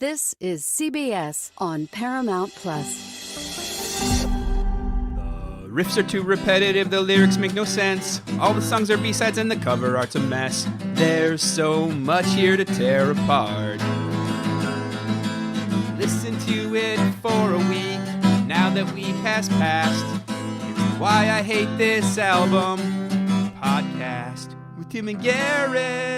This is CBS on Paramount+. Riffs are too repetitive, the lyrics make no sense. All the songs are B-sides and the cover art's a mess. There's so much here to tear apart. Listen to it for a week, now that week has passed. It's Why I Hate This Album podcast with Tim and Garrett.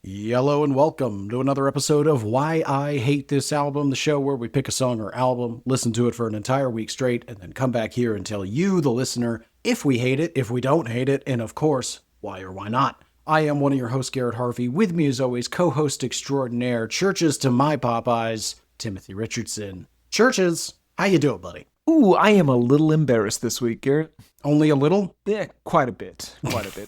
Hello and welcome to another episode of Why I Hate This Album, the show where we pick a song or album, listen to it for an entire week straight, and then come back here and tell you, the listener, if we hate it, if we don't hate it, and of course, why or why not. I am one of your hosts, Garrett Harvey. With me as always, co-host extraordinaire, Churches to my Popeyes, Timothy Richardson. Churches, how you doing, buddy? Ooh, I am a little embarrassed this week, Garrett. Only a little? Yeah, quite a bit.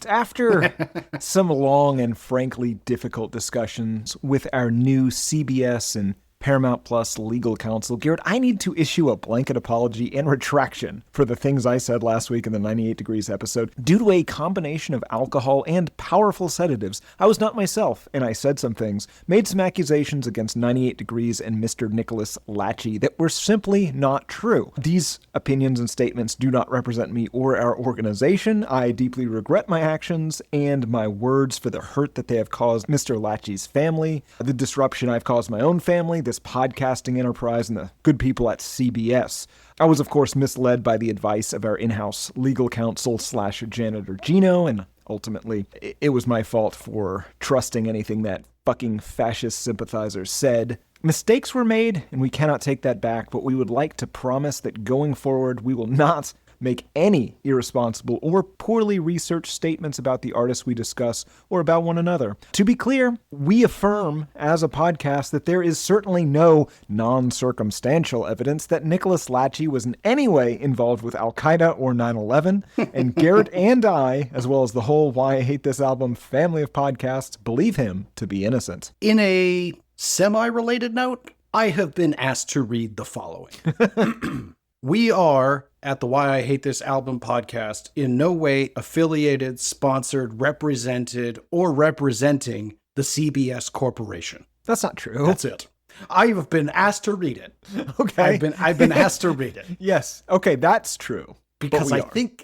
After some long and frankly difficult discussions with our new CBS and Paramount Plus legal counsel, Garrett, I need to issue a blanket apology and retraction for the things I said last week in the 98 Degrees episode. Due to a combination of alcohol and powerful sedatives, I was not myself, and I said some things, made some accusations against 98 Degrees and Mr. Nicholas Lachey that were simply not true. These opinions and statements do not represent me or our organization. I deeply regret my actions and my words for the hurt that they have caused Mr. Lachey's family, the disruption I've caused my own family, this podcasting enterprise, and the good people at CBS. I was, of course, misled by the advice of our in-house legal counsel / janitor Gino, and ultimately, it was my fault for trusting anything that fucking fascist sympathizers said. Mistakes were made, and we cannot take that back, but we would like to promise that going forward, we will not make any irresponsible or poorly researched statements about the artists we discuss or about one another. To be clear, we affirm as a podcast that there is certainly no non-circumstantial evidence that Nicholas Lachey was in any way involved with Al-Qaeda or 9/11, and Garrett and I, as well as the whole Why I Hate This Album family of podcasts, believe him to be innocent. In a semi-related note, I have been asked to read the following. We are, at the Why I Hate This Album podcast, in no way affiliated, sponsored, represented, or representing the CBS Corporation. That's not true. That's it. I have been asked to read it. Okay. I've been asked to read it. Yes. Okay, that's true. Because I think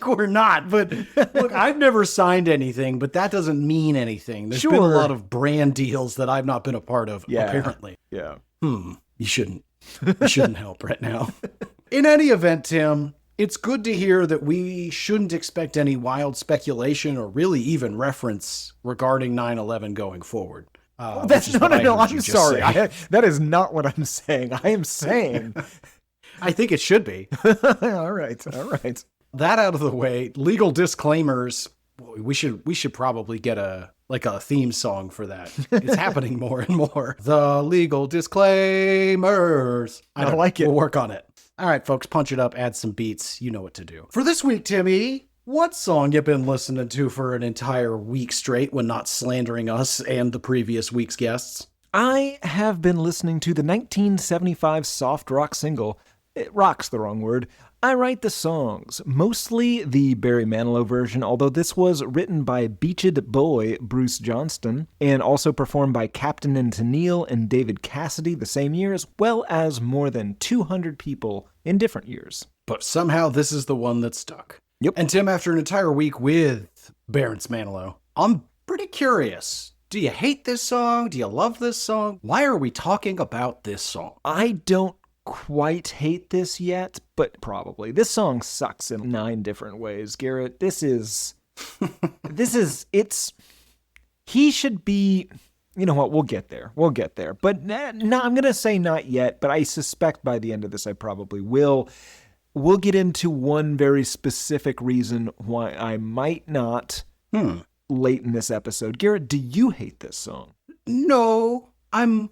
we're not. But look, I've never signed anything, but that doesn't mean anything. There's been a lot of brand deals that I've not been a part of, apparently. Yeah. You shouldn't help right now. In any event, Tim, it's good to hear that we shouldn't expect any wild speculation or really even reference regarding 9/11 going forward. No, I'm sorry. That is not what I'm saying. I am saying... I think it should be. All right. That out of the way, legal disclaimers. Boy, we should probably get a theme song for that. It's happening more and more. The legal disclaimers. I like it. We'll work on it. All right, folks, punch it up, add some beats. You know what to do. For this week, Timmy, what song you been listening to for an entire week straight when not slandering us and the previous week's guests? I have been listening to the 1975 soft rock single, rock's the wrong word, I Write the Songs, mostly the Barry Manilow version, although this was written by Beached Boy Bruce Johnston, and also performed by Captain and Tennille and David Cassidy the same year, as well as more than 200 people in different years. But somehow this is the one that stuck. Yep. And Tim, after an entire week with Barrence Manilow, I'm pretty curious. Do you hate this song? Do you love this song? Why are we talking about this song? I don't quite hate this yet, but probably. This song sucks in 9 different ways, Garrett. He should be, you know what, we'll get there. But no, I'm going to say not yet, but I suspect by the end of this I probably will. We'll get into one very specific reason why I might not late in this episode. Garrett, do you hate this song? No, I'm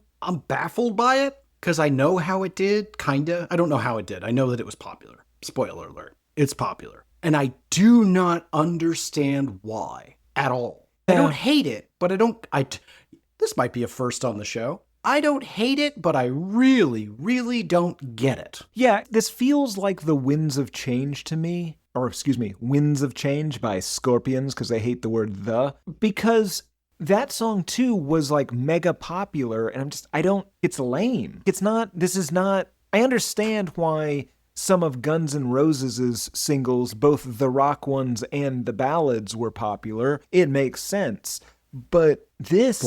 baffled by it. Because I know how it did, kinda. I don't know how it did. I know that it was popular. Spoiler alert. It's popular. And I do not understand why at all. I don't hate it, but this might be a first on the show. I don't hate it, but I really, really don't get it. Yeah, this feels like the Winds of Change to me. Or, Winds of Change by Scorpions, because I hate the word the. Because that song too was like mega popular, and it's lame. I understand why some of Guns N' Roses' singles, both the rock ones and the ballads, were popular. It makes sense. But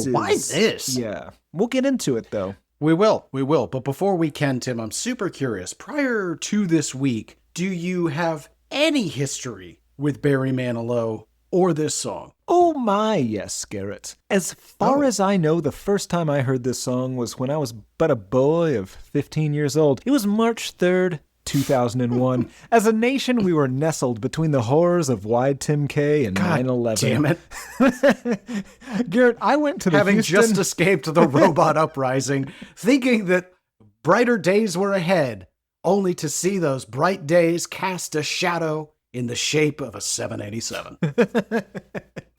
why this? Yeah. We'll get into it, though. We will. But before we can, Tim, I'm super curious. Prior to this week, do you have any history with Barry Manilow or this song? Oh my, yes, Garrett. As far as I know, the first time I heard this song was when I was but a boy of 15 years old. It was March 3rd, 2001. As a nation, we were nestled between the horrors of YTMK and 9/11. Damn it. Garrett, I went to the Having Houston... just escaped the robot uprising, thinking that brighter days were ahead, only to see those bright days cast a shadow in the shape of a 787.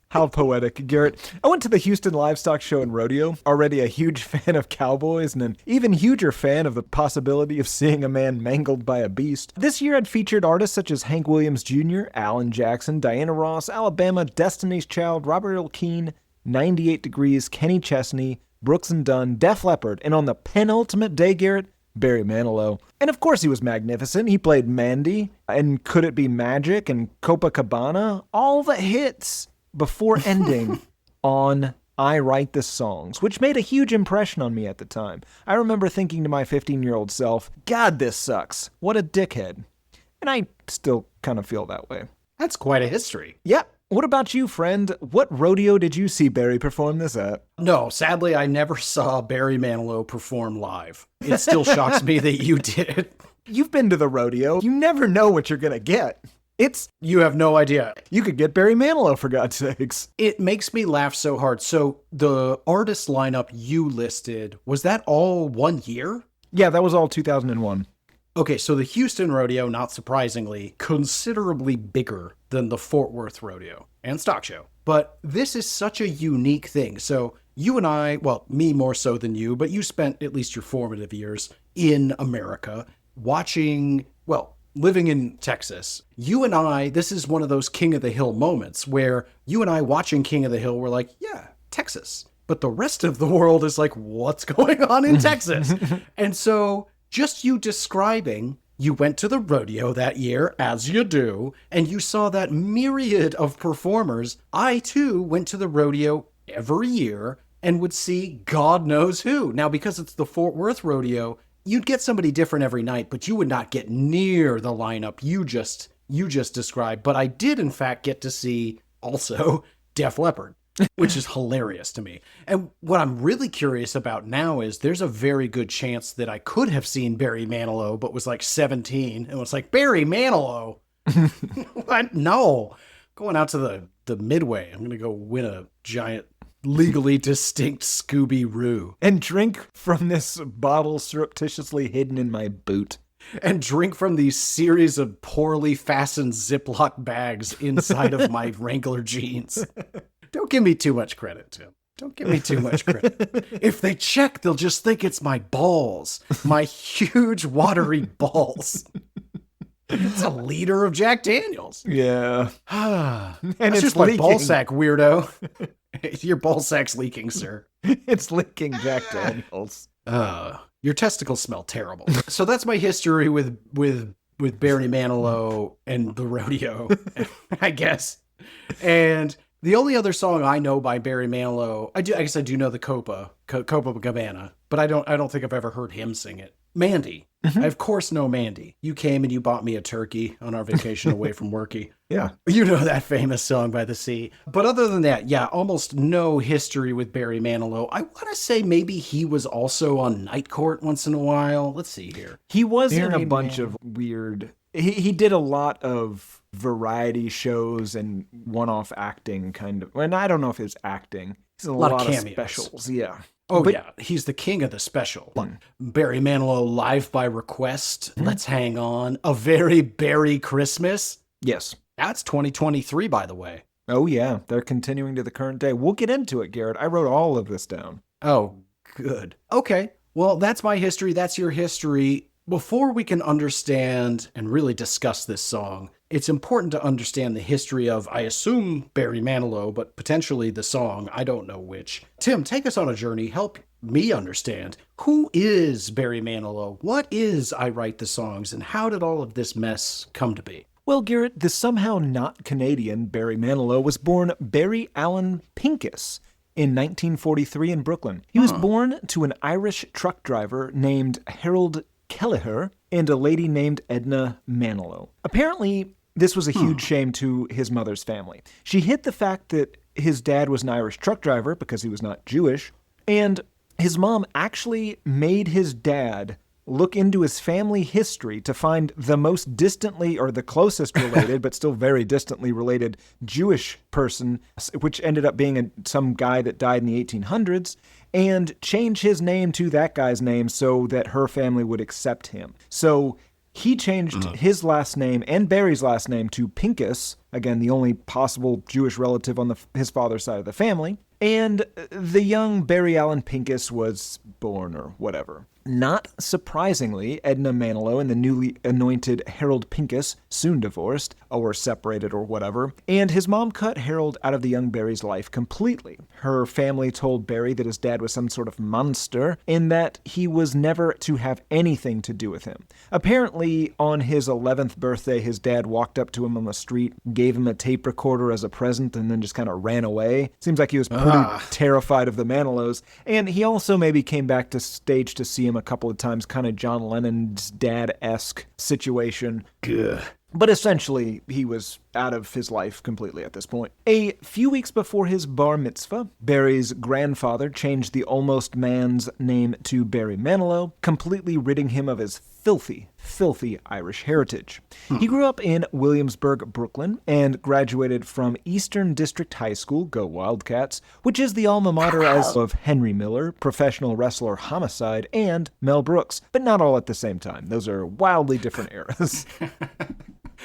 How poetic, Garrett. I went to the Houston Livestock Show and Rodeo, already a huge fan of cowboys and an even huger fan of the possibility of seeing a man mangled by a beast. This year had featured artists such as Hank Williams Jr., Alan Jackson, Diana Ross, Alabama, Destiny's Child, Robert Earl Keen, 98 Degrees, Kenny Chesney, Brooks and Dunn, Def Leppard, and on the penultimate day, Garrett, Barry Manilow. And of course he was magnificent. He played Mandy, and Could It Be Magic, and Copacabana, all the hits before ending on I Write the Songs, which made a huge impression on me at the time. I remember thinking to my 15-year-old self, God, this sucks. What a dickhead. And I still kind of feel that way. That's quite a history. Yeah. What about you, friend? What rodeo did you see Barry perform this at? No, sadly, I never saw Barry Manilow perform live. It still shocks me that you did. You've been to the rodeo. You never know what you're going to get. You have no idea. You could get Barry Manilow, for God's sakes. It makes me laugh so hard. So the artist lineup you listed, was that all 1 year? Yeah, that was all 2001. Okay, so the Houston rodeo, not surprisingly, considerably bigger than the Fort Worth rodeo and stock show. But this is such a unique thing. So you and I, well, me more so than you, but you spent at least your formative years in America watching, well, living in Texas. You and I, this is one of those King of the Hill moments where you and I watching King of the Hill, we're like, yeah, Texas. But the rest of the world is like, what's going on in Texas? And so just you describing, you went to the rodeo that year, as you do, and you saw that myriad of performers. I, too, went to the rodeo every year and would see God knows who. Now, because it's the Fort Worth rodeo, you'd get somebody different every night, but you would not get near the lineup you just described. But I did, in fact, get to see also Def Leppard, which is hilarious to me. And what I'm really curious about now is there's a very good chance that I could have seen Barry Manilow, but was like 17 and was like, Barry Manilow? What? No. Going out to the Midway. I'm going to go win a giant legally distinct Scooby-Roo. And drink from this bottle surreptitiously hidden in my boot. And drink from these series of poorly fastened Ziploc bags inside of my Wrangler jeans. Don't give me too much credit, Tim. Don't give me too much credit. If they check, they'll just think it's my balls. My huge, watery balls. It's a liter of Jack Daniels. Yeah. And it's just my leaking. ball sack, weirdo. Your ball sack's leaking, sir. It's leaking Jack Daniels. Your testicles smell terrible. So that's my history with Barry Manilow and the rodeo, I guess. And the only other song I know by Barry Manilow, I guess I do know the Copacabana, but I don't think I've ever heard him sing it. Mandy. Mm-hmm. I of course know Mandy. You came and you bought me a turkey on our vacation away from Worky. Yeah. You know that famous song by the sea. But other than that, yeah, almost no history with Barry Manilow. I want to say maybe he was also on Night Court once in a while. Let's see here. He was in a bunch of weird... He did a lot of variety shows and one-off acting kind of... And I don't know if it's acting. He's a lot of cameos. Specials, yeah. Oh, but, yeah. He's the king of the special. Barry Manilow, Live by Request. Let's Hang On. A Very Barry Christmas. Yes. That's 2023, by the way. Oh, yeah. They're continuing to the current day. We'll get into it, Garrett. I wrote all of this down. Oh, good. Okay. Well, that's my history. That's your history. Before we can understand and really discuss this song, it's important to understand the history of, I assume, Barry Manilow, but potentially the song, I don't know which. Tim, take us on a journey. Help me understand. Who is Barry Manilow? What is I Write the Songs? And how did all of this mess come to be? Well, Garrett, the somehow not Canadian Barry Manilow was born Barry Allen Pincus in 1943 in Brooklyn. He was born to an Irish truck driver named Harold Kelleher and a lady named Edna Manilow. Apparently, this was a huge shame to his mother's family. She hid the fact that his dad was an Irish truck driver because he was not Jewish, and his mom actually made his dad look into his family history to find the most distantly, or the closest related, but still very distantly related Jewish person, which ended up being some guy that died in the 1800s, and change his name to that guy's name so that her family would accept him. So he changed his last name and Barry's last name to Pincus, again, the only possible Jewish relative on his father's side of the family, and the young Barry Allen Pincus was born, or whatever. Not surprisingly, Edna Manilow and the newly anointed Harold Pincus soon divorced, or separated, or whatever, and his mom cut Harold out of the young Barry's life completely. Her family told Barry that his dad was some sort of monster, and that he was never to have anything to do with him. Apparently, on his 11th birthday, his dad walked up to him on the street, gave him a tape recorder as a present, and then just kind of ran away. Seems like he was pretty terrified of the Manilows, and he also maybe came back to stage to see him a couple of times, kind of John Lennon's dad-esque situation. Ugh. But essentially, he was out of his life completely at this point. A few weeks before his bar mitzvah, Barry's grandfather changed the almost man's name to Barry Manilow, completely ridding him of his filthy, filthy Irish heritage. He grew up in Williamsburg, Brooklyn, and graduated from Eastern District High School, go Wildcats, which is the alma mater of Henry Miller, professional wrestler Homicide, and Mel Brooks, but not all at the same time. Those are wildly different eras.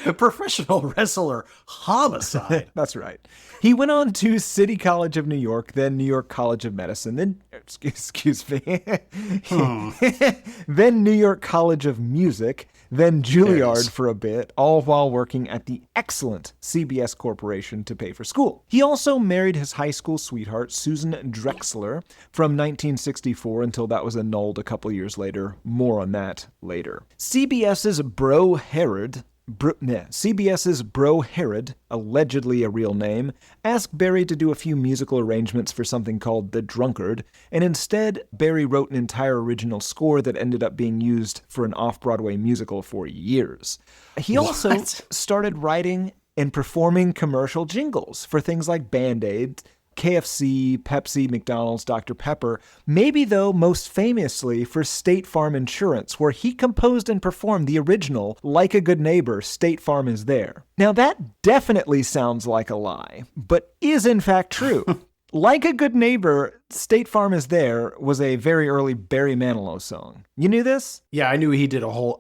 A professional wrestler, Homicide. That's right. He went on to City College of New York, then New York College of Medicine, then, excuse me, then New York College of Music, then Juilliard for a bit, all while working at the excellent CBS Corporation to pay for school. He also married his high school sweetheart, Susan Drexler, from 1964 until that was annulled a couple years later. More on that later. CBS's Bro Herod, allegedly a real name, asked Barry to do a few musical arrangements for something called The Drunkard, and instead, Barry wrote an entire original score that ended up being used for an off-Broadway musical for years. He also started writing and performing commercial jingles for things like Band-Aid, KFC, Pepsi, McDonald's, Dr. Pepper, maybe though most famously for State Farm Insurance, where he composed and performed the original Like a Good Neighbor, State Farm Is There. Now that definitely sounds like a lie, but is in fact true. Like a Good Neighbor, State Farm Is There was a very early Barry Manilow song. You knew this? Yeah, I knew he did a whole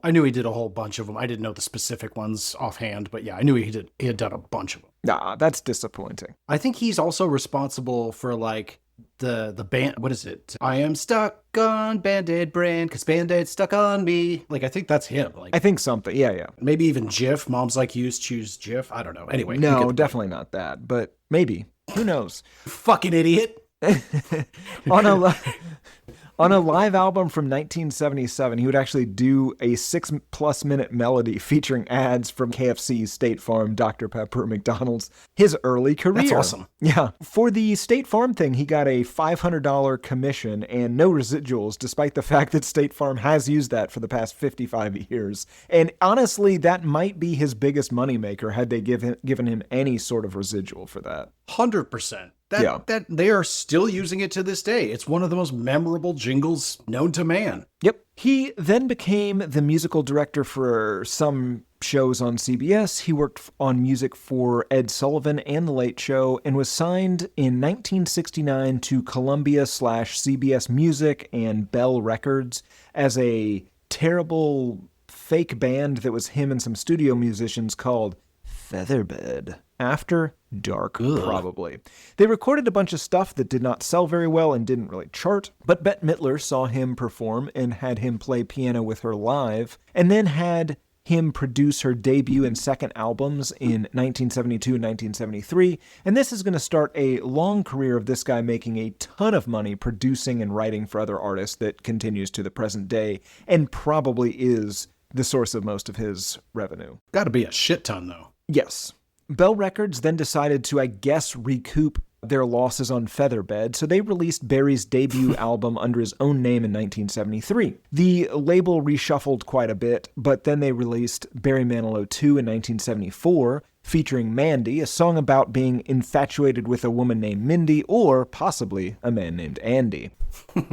bunch of them. I didn't know the specific ones offhand, but yeah, I knew he had done a bunch of them. Nah, that's disappointing. I think he's also responsible for like the band, what is it? I am stuck on Band-Aid brand because Band-Aid's stuck on me. Like, I think that's him. Like, I think something. Yeah. Maybe even Jif. Moms Like Yous choose Jif. I don't know. Anyway. No, definitely not that, but maybe. Who knows? Fucking idiot. On a live album from 1977, he would actually do a 6+ minute melody featuring ads from KFC, State Farm, Dr. Pepper, McDonald's, his early career. That's awesome. Yeah. For the State Farm thing, he got a $500 commission and no residuals, despite the fact that State Farm has used that for the past 55 years. And honestly, that might be his biggest moneymaker had they given him any sort of residual for that. 100%. That they are still using it to this day. It's one of the most memorable jingles known to man. Yep. He then became the musical director for some shows on CBS. He worked on music for Ed Sullivan and The Late Show and was signed in 1969 to Columbia/CBS Music and Bell Records as a terrible fake band that was him and some studio musicians called Featherbed. After Dark, probably. They recorded a bunch of stuff that did not sell very well and didn't really chart, but Bette Midler saw him perform and had him play piano with her live, and then had him produce her debut and second albums in 1972 and 1973, and this is going to start a long career of this guy making a ton of money producing and writing for other artists that continues to the present day, and probably is the source of most of his revenue. Gotta be a shit ton, though. Yes. Bell Records then decided to, I guess, recoup their losses on Featherbed, so they released Barry's debut album under his own name in 1973. The label reshuffled quite a bit, but then they released Barry Manilow 2 in 1974, featuring Mandy, a song about being infatuated with a woman named Mindy, or possibly a man named Andy.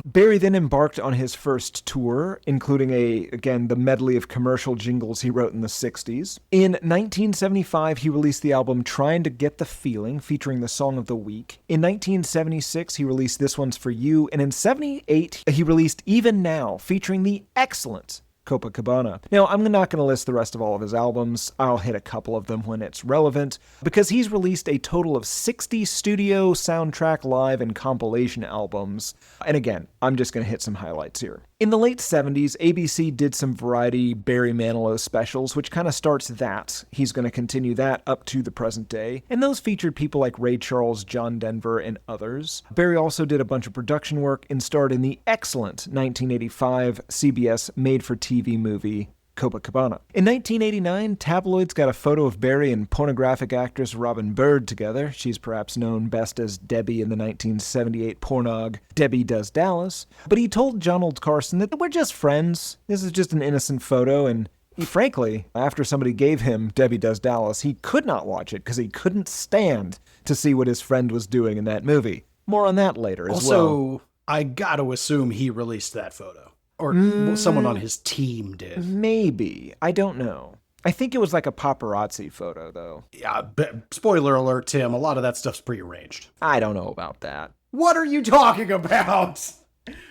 Barry then embarked on his first tour, including the medley of commercial jingles he wrote in the 60s. In 1975, he released the album Trying to Get the Feeling, featuring the Song of the Week. In 1976, he released This One's For You, and in 78, he released Even Now, featuring the excellent Copacabana. Now, I'm not going to list the rest of all of his albums. I'll hit a couple of them when it's relevant, because he's released a total of 60 studio, soundtrack, live, and compilation albums. And again, I'm just going to hit some highlights here. In the late 70s, ABC did some variety Barry Manilow specials, which kind of starts that. He's going to continue that up to the present day, and those featured people like Ray Charles, John Denver, and others. Barry also did a bunch of production work and starred in the excellent 1985 CBS made-for-TV movie Copacabana. In 1989, tabloids got a photo of Barry and pornographic actress Robin Bird together. She's perhaps known best as Debbie in the 1978 pornog Debbie Does Dallas. But he told John Old Carson that we're just friends. This is just an innocent photo, and frankly, after somebody gave him Debbie Does Dallas, he could not watch it because he couldn't stand to see what his friend was doing in that movie. More on that later as well. Also, I gotta assume he released that photo. Or someone on his team did. Maybe. I don't know. I think it was like a paparazzi photo, though. Yeah, spoiler alert, Tim, a lot of that stuff's prearranged. I don't know about that. What are you talking about?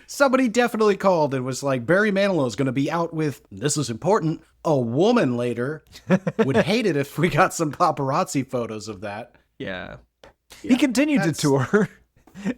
Somebody definitely called and was like, Barry Manilow's going to be out with, this is important, a woman later. Would hate it if we got some paparazzi photos of that. Yeah. He continued to tour.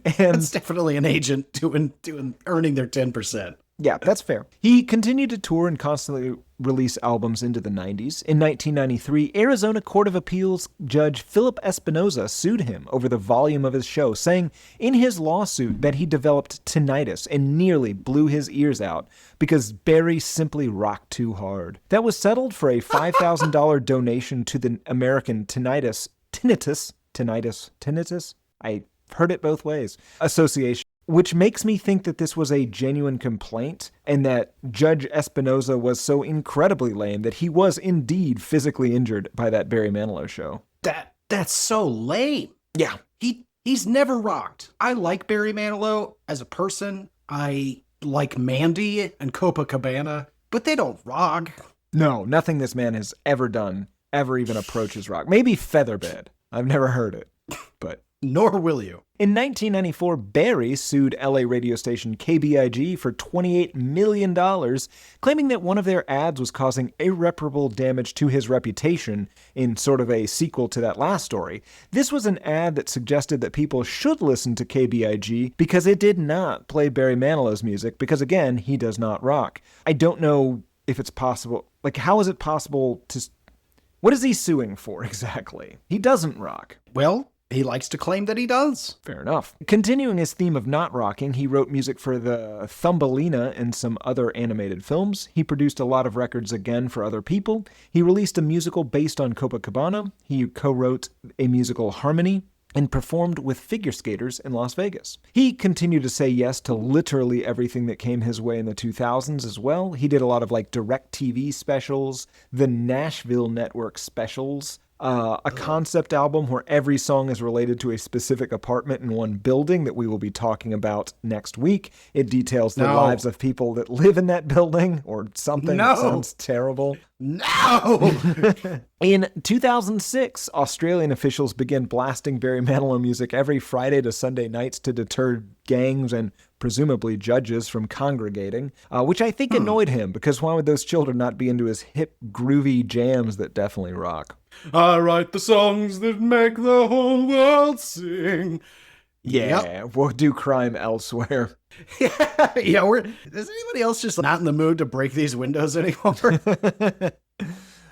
And that's definitely an agent doing earning their 10%. Yeah, that's fair. He continued to tour and constantly release albums into the 90s. In 1993, Arizona Court of Appeals Judge Philip Espinoza sued him over the volume of his show, saying in his lawsuit that he developed tinnitus and nearly blew his ears out because Barry simply rocked too hard. That was settled for a $5,000 donation to the American Tinnitus, I heard it both ways, Association, which makes me think that this was a genuine complaint and that Judge Espinoza was so incredibly lame that he was indeed physically injured by that Barry Manilow show. That's so lame. Yeah. He's never rocked. I like Barry Manilow as a person. I like Mandy and Copacabana, but they don't rock. No, nothing this man has ever done ever even approaches rock. Maybe Featherbed. I've never heard it, but... Nor will you. In 1994, Barry sued LA radio station KBIG for $28 million, claiming that one of their ads was causing irreparable damage to his reputation in sort of a sequel to that last story. This was an ad that suggested that people should listen to KBIG because it did not play Barry Manilow's music because, again, he does not rock. I don't know if it's possible. Like, how is it possible to... What is he suing for exactly? He doesn't rock. Well... he likes to claim that he does. Fair enough. Continuing his theme of not rocking, he wrote music for the Thumbelina and some other animated films. He produced a lot of records again for other people. He released a musical based on Copacabana. He co-wrote a musical Harmony and performed with figure skaters in Las Vegas. He continued to say yes to literally everything that came his way in the 2000s as well. He did a lot of like direct TV specials, the Nashville Network specials, a concept album where every song is related to a specific apartment in one building that we will be talking about next week. It details the lives of people that live in that building or something that sounds terrible. No! In 2006, Australian officials began blasting Barry Manilow music every Friday to Sunday nights to deter gangs and presumably judges from congregating, which I think annoyed him, because why would those children not be into his hip, groovy jams that definitely rock? I write the songs that make the whole world sing. Yeah, we'll do crime elsewhere. Yeah, is anybody else just not in the mood to break these windows anymore?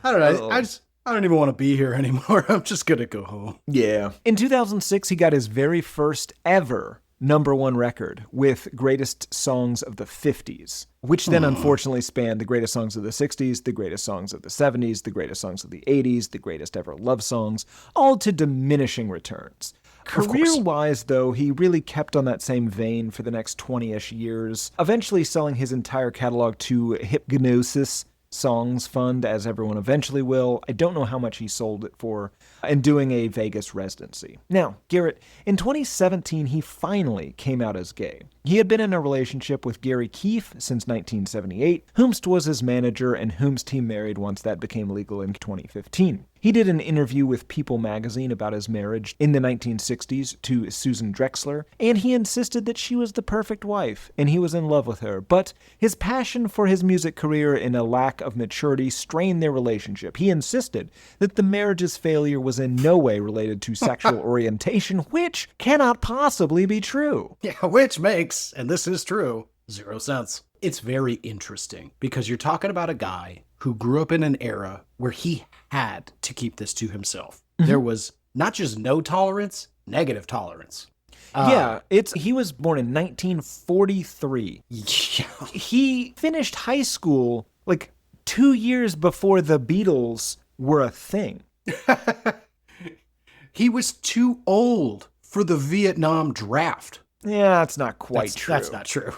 I don't know. I don't even want to be here anymore. I'm just going to go home. Yeah. In 2006, he got his very first ever #1 record with Greatest Songs of the 50s, which then unfortunately spanned the greatest songs of the 60s, the greatest songs of the 70s, the greatest songs of the 80s, the greatest ever love songs, all to diminishing returns. Career-wise, though, he really kept on that same vein for the next 20-ish years, eventually selling his entire catalog to Hypnosis Songs Fund, as everyone eventually will. I don't know how much he sold it for, and doing a Vegas residency. Now, Garrett, in 2017, he finally came out as gay. He had been in a relationship with Gary Keefe since 1978, whomst was his manager, and whomst he married once that became legal in 2015. He did an interview with People magazine about his marriage in the 1960s to Susan Drexler, and he insisted that she was the perfect wife, and he was in love with her. But his passion for his music career and a lack of maturity strained their relationship. He insisted that the marriage's failure was in no way related to sexual orientation, which cannot possibly be true. Yeah, which makes, and this is true, 0 sense. It's very interesting because you're talking about a guy who grew up in an era where he had to keep this to himself. There was not just no tolerance, negative tolerance. He was born in 1943. Yeah. He finished high school like 2 years before the Beatles were a thing. He was too old for the Vietnam draft. Yeah, that's not quite true. That's not true.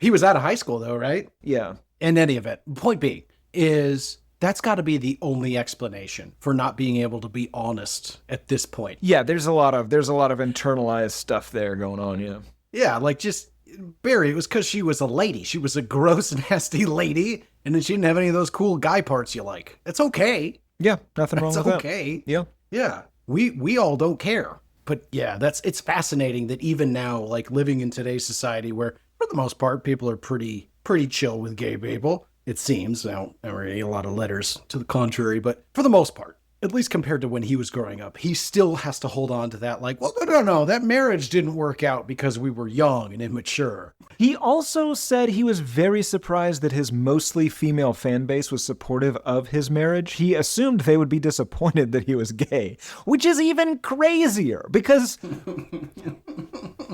He was out of high school, though, right? Yeah. In any event, point being is that's got to be the only explanation for not being able to be honest at this point. Yeah, there's a lot of internalized stuff there going on, yeah. Yeah, like just Barry, it was because she was a lady. She was a gross, nasty lady, and then she didn't have any of those cool guy parts you like. It's okay. Yeah, nothing wrong with that. It's okay. Yeah. Yeah. We all don't care. But yeah, it's fascinating that even now, like living in today's society where for the most part people are pretty chill with gay people, it seems. I don't read a lot of letters to the contrary, but for the most part, at least compared to when he was growing up, he still has to hold on to that like, well, no, that marriage didn't work out because we were young and immature. He also said he was very surprised that his mostly female fan base was supportive of his marriage. He assumed they would be disappointed that he was gay, which is even crazier because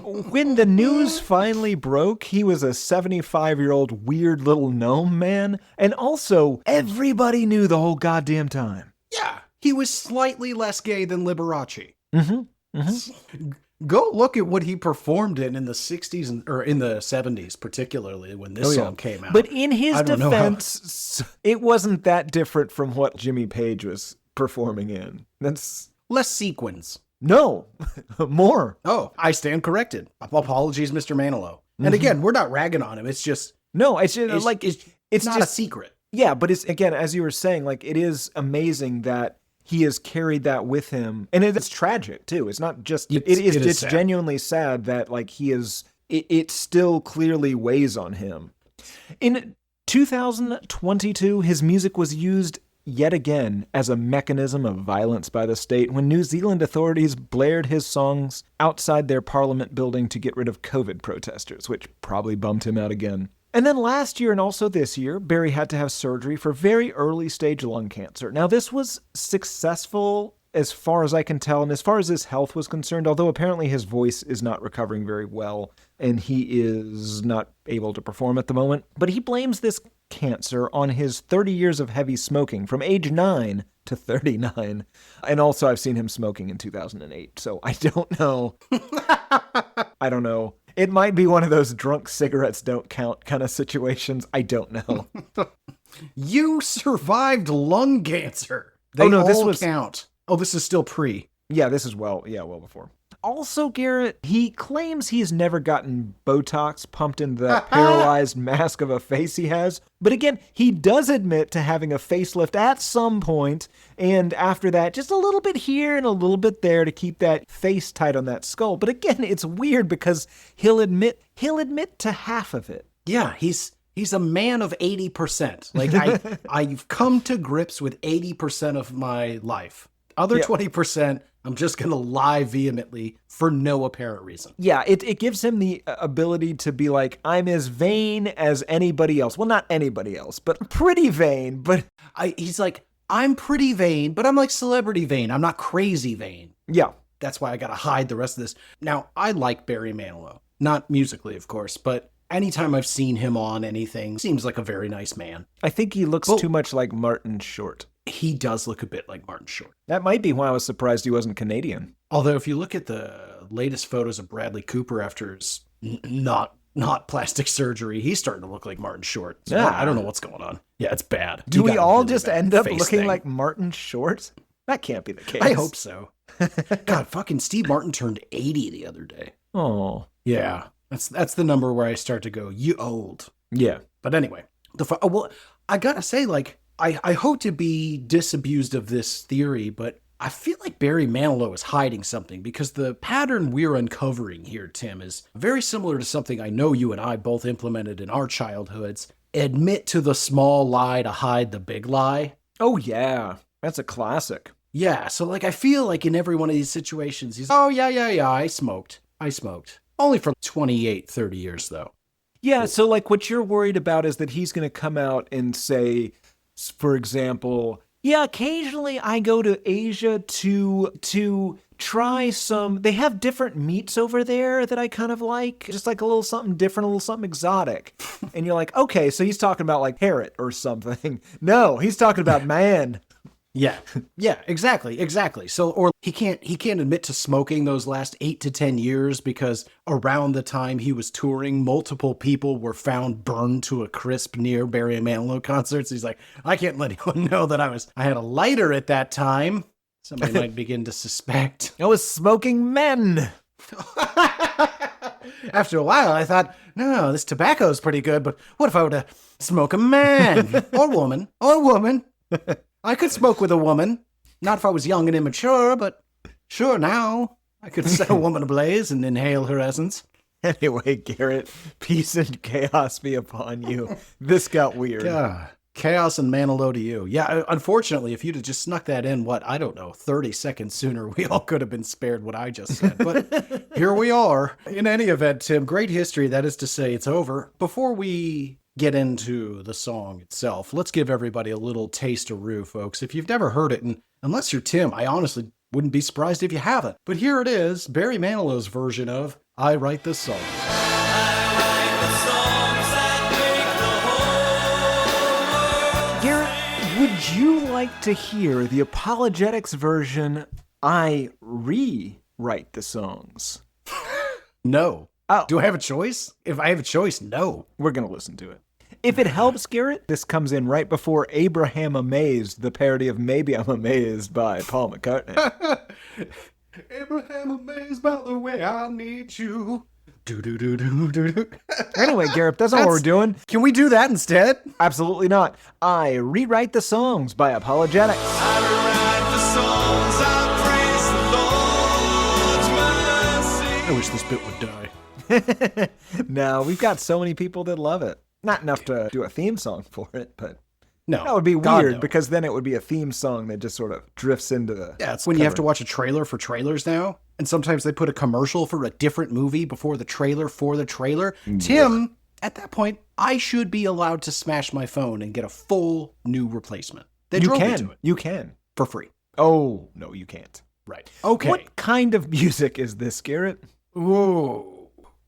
when the news finally broke, he was a 75-year-old weird little gnome man, and also everybody knew the whole goddamn time. Yeah. He was slightly less gay than Liberace. Go look at what he performed in the 60s or in the 70s, particularly when this song came out. But in his defense, it wasn't that different from what Jimmy Page was performing in. That's less sequins. No, more. Oh, I stand corrected. Apologies, Mr. Manilow. And again, we're not ragging on him. It's just it's not a secret. Yeah, but it's, again, as you were saying, like, it is amazing that he has carried that with him. And it's tragic, too. It's not just, it's genuinely sad that, like, it still clearly weighs on him. In 2022, his music was used yet again as a mechanism of violence by the state when New Zealand authorities blared his songs outside their parliament building to get rid of COVID protesters, which probably bummed him out again. And then last year and also this year, Barry had to have surgery for very early stage lung cancer. Now, this was successful as far as I can tell, and as far as his health was concerned, although apparently his voice is not recovering very well, and he is not able to perform at the moment. But he blames this cancer on his 30 years of heavy smoking from age 9 to 39. And also I've seen him smoking in 2008, so I don't know. I don't know. It might be one of those drunk cigarettes don't count kind of situations. I don't know. You survived lung cancer. This count. Oh, this is still pre. Yeah, this is well before. Also, Garrett, he claims he's never gotten Botox pumped into that paralyzed mask of a face he has. But again, he does admit to having a facelift at some point, and after that, just a little bit here and a little bit there to keep that face tight on that skull. But again, it's weird because he'll admit to half of it. Yeah, he's a man of 80%. Like, I've come to grips with 80% of my life. Other 20%, I'm just going to lie vehemently for no apparent reason. Yeah, it gives him the ability to be like, I'm as vain as anybody else. Well, not anybody else, but pretty vain. But he's like, I'm pretty vain, but I'm like celebrity vain. I'm not crazy vain. Yeah. That's why I got to hide the rest of this. Now, I like Barry Manilow. Not musically, of course, but anytime I've seen him on anything, seems like a very nice man. I think he looks too much like Martin Short. He does look a bit like Martin Short. That might be why I was surprised he wasn't Canadian. Although if you look at the latest photos of Bradley Cooper after his not plastic surgery, he's starting to look like Martin Short. So I don't know what's going on. Yeah, it's bad. Do we all just end up looking like Martin Short? That can't be the case. I hope so. God, fucking Steve Martin turned 80 the other day. Oh. Yeah. That's the number where I start to go, you old. Yeah. But anyway, I gotta say, like, I hope to be disabused of this theory, but I feel like Barry Manilow is hiding something because the pattern we're uncovering here, Tim, is very similar to something I know you and I both implemented in our childhoods. Admit to the small lie to hide the big lie. Oh, yeah. That's a classic. Yeah, so like I feel like in every one of these situations, he's, oh, yeah, I smoked. Only for 28, 30 years, though. Yeah, so like what you're worried about is that he's going to come out and say, for example, yeah, occasionally I go to Asia to try some, they have different meats over there that I kind of like, just like a little something different, a little something exotic. And you're like, okay, so he's talking about like parrot or something. No, he's talking about man. Yeah, exactly. So, or he can't admit to smoking those last 8 to 10 years because around the time he was touring, multiple people were found burned to a crisp near Barry Manilow concerts. He's like, I can't let anyone know that I had a lighter at that time. Somebody might begin to suspect. I was smoking men. After a while, I thought, no, this tobacco is pretty good, but what if I were to smoke a man or woman? I could smoke with a woman. Not if I was young and immature, but sure now. I could set a woman ablaze and inhale her essence. Anyway, Garrett, peace and chaos be upon you. This got weird. Yeah, chaos and Manilow to you. Yeah, unfortunately, if you'd have just snuck that in, 30 seconds sooner, we all could have been spared what I just said. But here we are. In any event, Tim, great history. That is to say, it's over. Before we get into the song itself, let's give everybody a little taste-a-roo, folks. If you've never heard it, and unless you're Tim, I honestly wouldn't be surprised if you haven't. But here it is, Barry Manilow's version of I Write the Songs. Garrett, would you like to hear the Apologetics version, I Rewrite the Songs? No. Oh. Do I have a choice? If I have a choice, no. We're going to listen to it. If it helps, Garrett, this comes in right before Abraham Amazed, the parody of Maybe I'm Amazed by Paul McCartney. Abraham amazed by the way I need you. Do. Anyway, Garrett, that's not what we're doing. Can we do that instead? Absolutely not. I Rewrite the Songs by Apologetics. I rewrite the songs, I praise the Lord's mercy. I wish this bit would die. No, we've got so many people that love it. Not enough to do a theme song for it, but no, that would be God, weird no. because then it would be a theme song that just sort of drifts into the... Yeah, it's when you have to watch a trailer for trailers now, and sometimes they put a commercial for a different movie before the trailer for the trailer. Tim, at that point, I should be allowed to smash my phone and get a full new replacement. They drove me to it. You can. For free. Oh, no, you can't. Right. Okay. What kind of music is this, Garrett? Whoa.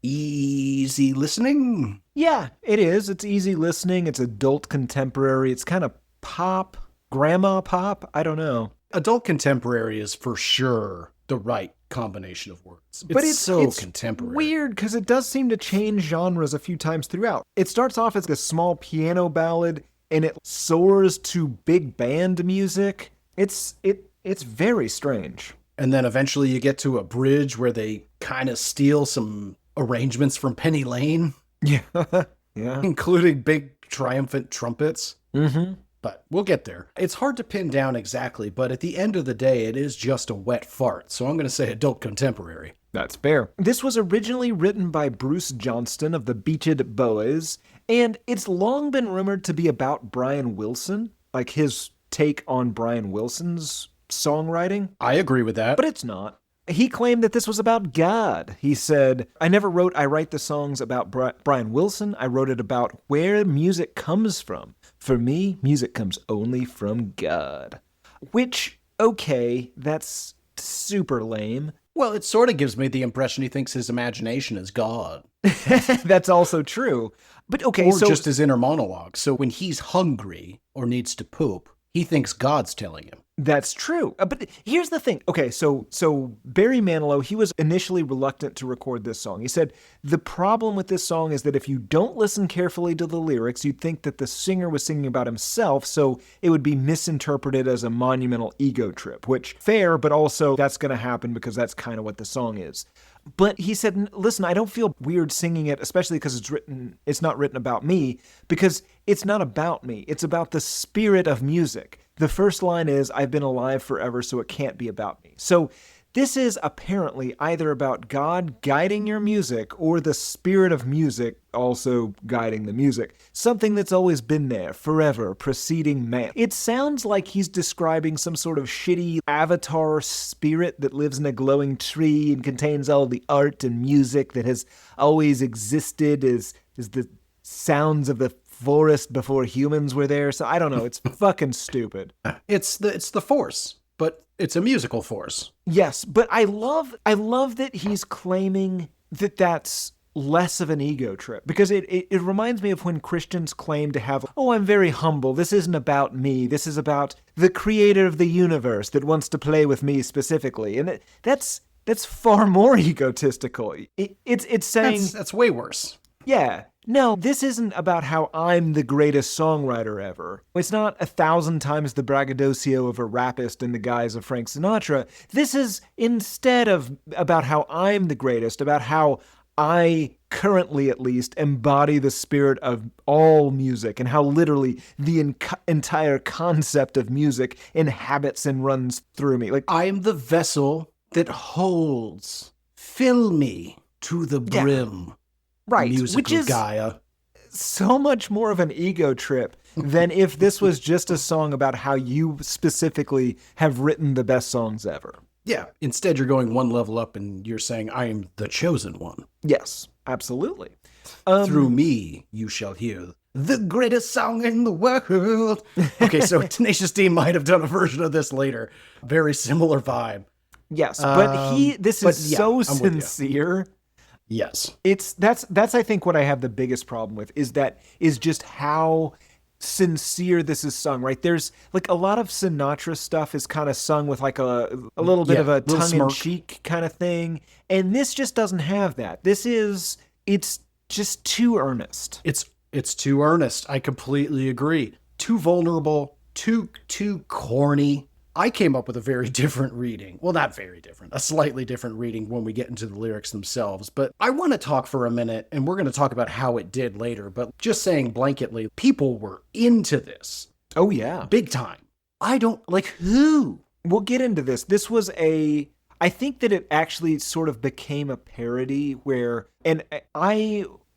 Easy listening? Yeah, it is. It's easy listening. It's adult contemporary. It's kind of pop, grandma pop. I don't know. Adult contemporary is for sure the right combination of words. But it's so contemporary. Weird because it does seem to change genres a few times throughout. It starts off as a small piano ballad and it soars to big band music. It's very strange. And then eventually you get to a bridge where they kind of steal some arrangements from Penny Lane. Yeah. Yeah. Including big triumphant trumpets. Mm-hmm. But we'll get there. It's hard to pin down exactly, but at the end of the day, it is just a wet fart. So I'm going to say adult contemporary. That's fair. This was originally written by Bruce Johnston of the Beached Boys, and it's long been rumored to be about Brian Wilson, like his take on Brian Wilson's songwriting. I agree with that. But it's not. He claimed that this was about God. He said, I write the songs about Brian Wilson. I wrote it about where music comes from. For me, music comes only from God. Which, okay, that's super lame. Well, it sort of gives me the impression he thinks his imagination is God. That's also true. But okay, or just his inner monologue. So when he's hungry or needs to poop, he thinks God's telling him. That's true. But here's the thing. Okay, so Barry Manilow, he was initially reluctant to record this song. He said, the problem with this song is that if you don't listen carefully to the lyrics, you'd think that the singer was singing about himself, so it would be misinterpreted as a monumental ego trip, which, fair, but also that's going to happen because that's kind of what the song is. But he said, listen, I don't feel weird singing it, especially because it's not written about me, because it's not about me. It's about the spirit of music. The first line is, I've been alive forever, so it can't be about me. So this is apparently either about God guiding your music or the spirit of music also guiding the music. Something that's always been there, forever, preceding man. It sounds like he's describing some sort of shitty avatar spirit that lives in a glowing tree and contains all the art and music that has always existed as the sounds of the forest before humans were there. So I don't know. It's fucking stupid. It's the force, but it's a musical force. Yes, but I love that he's claiming that that's less of an ego trip, because it reminds me of when Christians claim to have, I'm very humble. This isn't about me. This is about the creator of the universe that wants to play with me specifically. And that's far more egotistical. It's saying that's way worse. Yeah. No, this isn't about how I'm the greatest songwriter ever. It's not 1,000 times the braggadocio of a rapist in the guise of Frank Sinatra. This is instead about how I'm the greatest, about how I currently at least embody the spirit of all music and how literally the entire concept of music inhabits and runs through me. Like, I am the vessel that holds. Fill me to the brim. Yeah. Right, Musical which is Gaia. So much more of an ego trip than if this was just a song about how you specifically have written the best songs ever. Yeah, instead you're going one level up and you're saying, I am the chosen one. Yes, absolutely. Through me, you shall hear the greatest song in the world. Okay, so Tenacious D might have done a version of this later. Very similar vibe. Yes, but this is so sincere. Yes. That's I think what I have the biggest problem with is just how sincere this is sung, right? There's like a lot of Sinatra stuff is kind of sung with like a little bit of a tongue-in-cheek kind of thing, and this just doesn't have that. It's just too earnest. It's too earnest. I completely agree. Too vulnerable, too corny. I came up with a very different reading. Well, not very different, a slightly different reading when we get into the lyrics themselves. But I want to talk for a minute, and we're going to talk about how it did later. But just saying blanketly, people were into this. Oh, yeah. Big time. I don't, like, who? We'll get into this. This was I think that it actually sort of became a parody where, and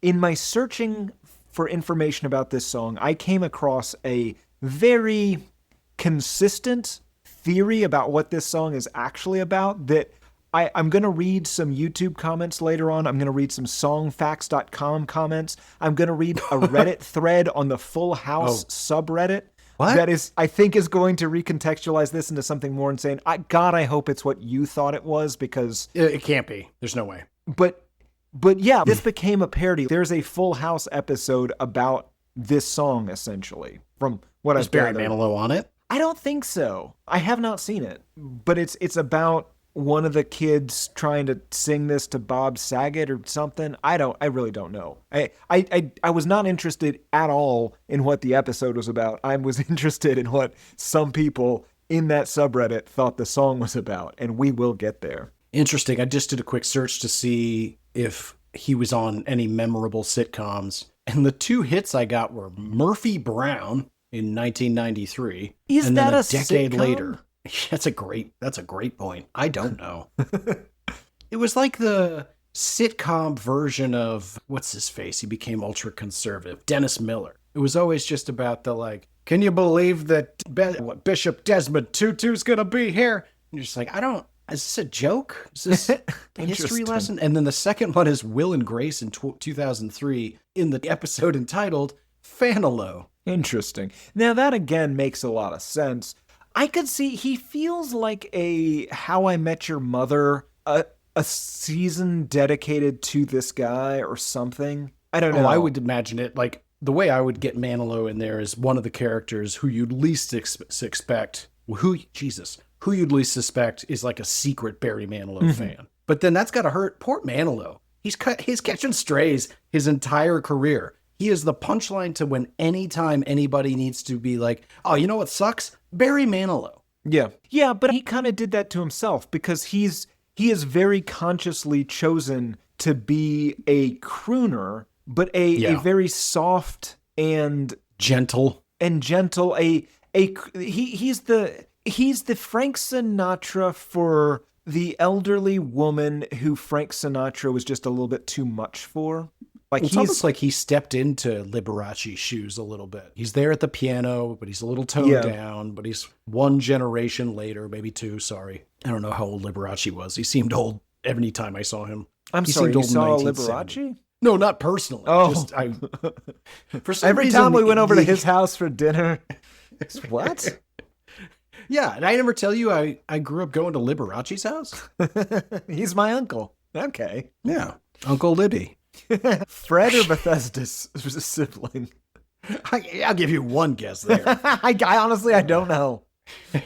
in my searching for information about this song, I came across a very consistent theory about what this song is actually about that I'm going to read some YouTube comments later on. I'm going to read some songfacts.com comments. I'm going to read a Reddit thread on the Full House subreddit. What? That I think is going to recontextualize this into something more insane. God, I hope it's what you thought it was, because it can't be. There's no way. But yeah, this became a parody. There's a Full House episode about this song, essentially, from what I've gathered. Is Barry Manilow on it? I don't think so. I have not seen it, but it's about one of the kids trying to sing this to Bob Saget or something. I really don't know. I was not interested at all in what the episode was about. I was interested in what some people in that subreddit thought the song was about, and we will get there. Interesting. I just did a quick search to see if he was on any memorable sitcoms, and the 2 hits I got were Murphy Brown in 1993. Is and that then a a decade sitcom? later. That's a great point. I don't know. It was like the sitcom version of what's his face? He became ultra conservative. Dennis Miller. It was always just about the like, can you believe that Bishop Desmond Tutu's gonna be here? And you're just like, is this a joke? Is this a history lesson? And then the second one is Will and Grace in 2003 in the episode entitled Manilow. Interesting. Now that again makes a lot of sense. I could see he feels like a How I Met Your Mother, a season dedicated to this guy or something. I don't know. I would imagine it like the way I would get Manilow in there is one of the characters who you'd least expect. Who you'd least suspect is like a secret Barry Manilow fan. But then that's got to hurt poor Manilow. He's catching strays his entire career. He is the punchline to when anytime anybody needs to be like, oh, you know what sucks? Barry Manilow. Yeah. Yeah, but he kind of did that to himself because he is very consciously chosen to be a crooner, but a very soft and gentle. He's the Frank Sinatra for the elderly woman who Frank Sinatra was just a little bit too much for. Like it's almost like he stepped into Liberace's shoes a little bit. He's there at the piano, but he's a little toned down, but he's one generation later, maybe 2, sorry. I don't know how old Liberace was. He seemed old every time I saw him. He sorry, you saw Liberace? No, not personally. Oh. Just, for some every reason, time we went over to his house for dinner. What? Yeah, and I never tell you I grew up going to Liberace's house? He's my uncle. Okay. Yeah, Uncle Libby. Fred or Bethesda's sibling? I'll give you one guess there. I honestly, I don't know.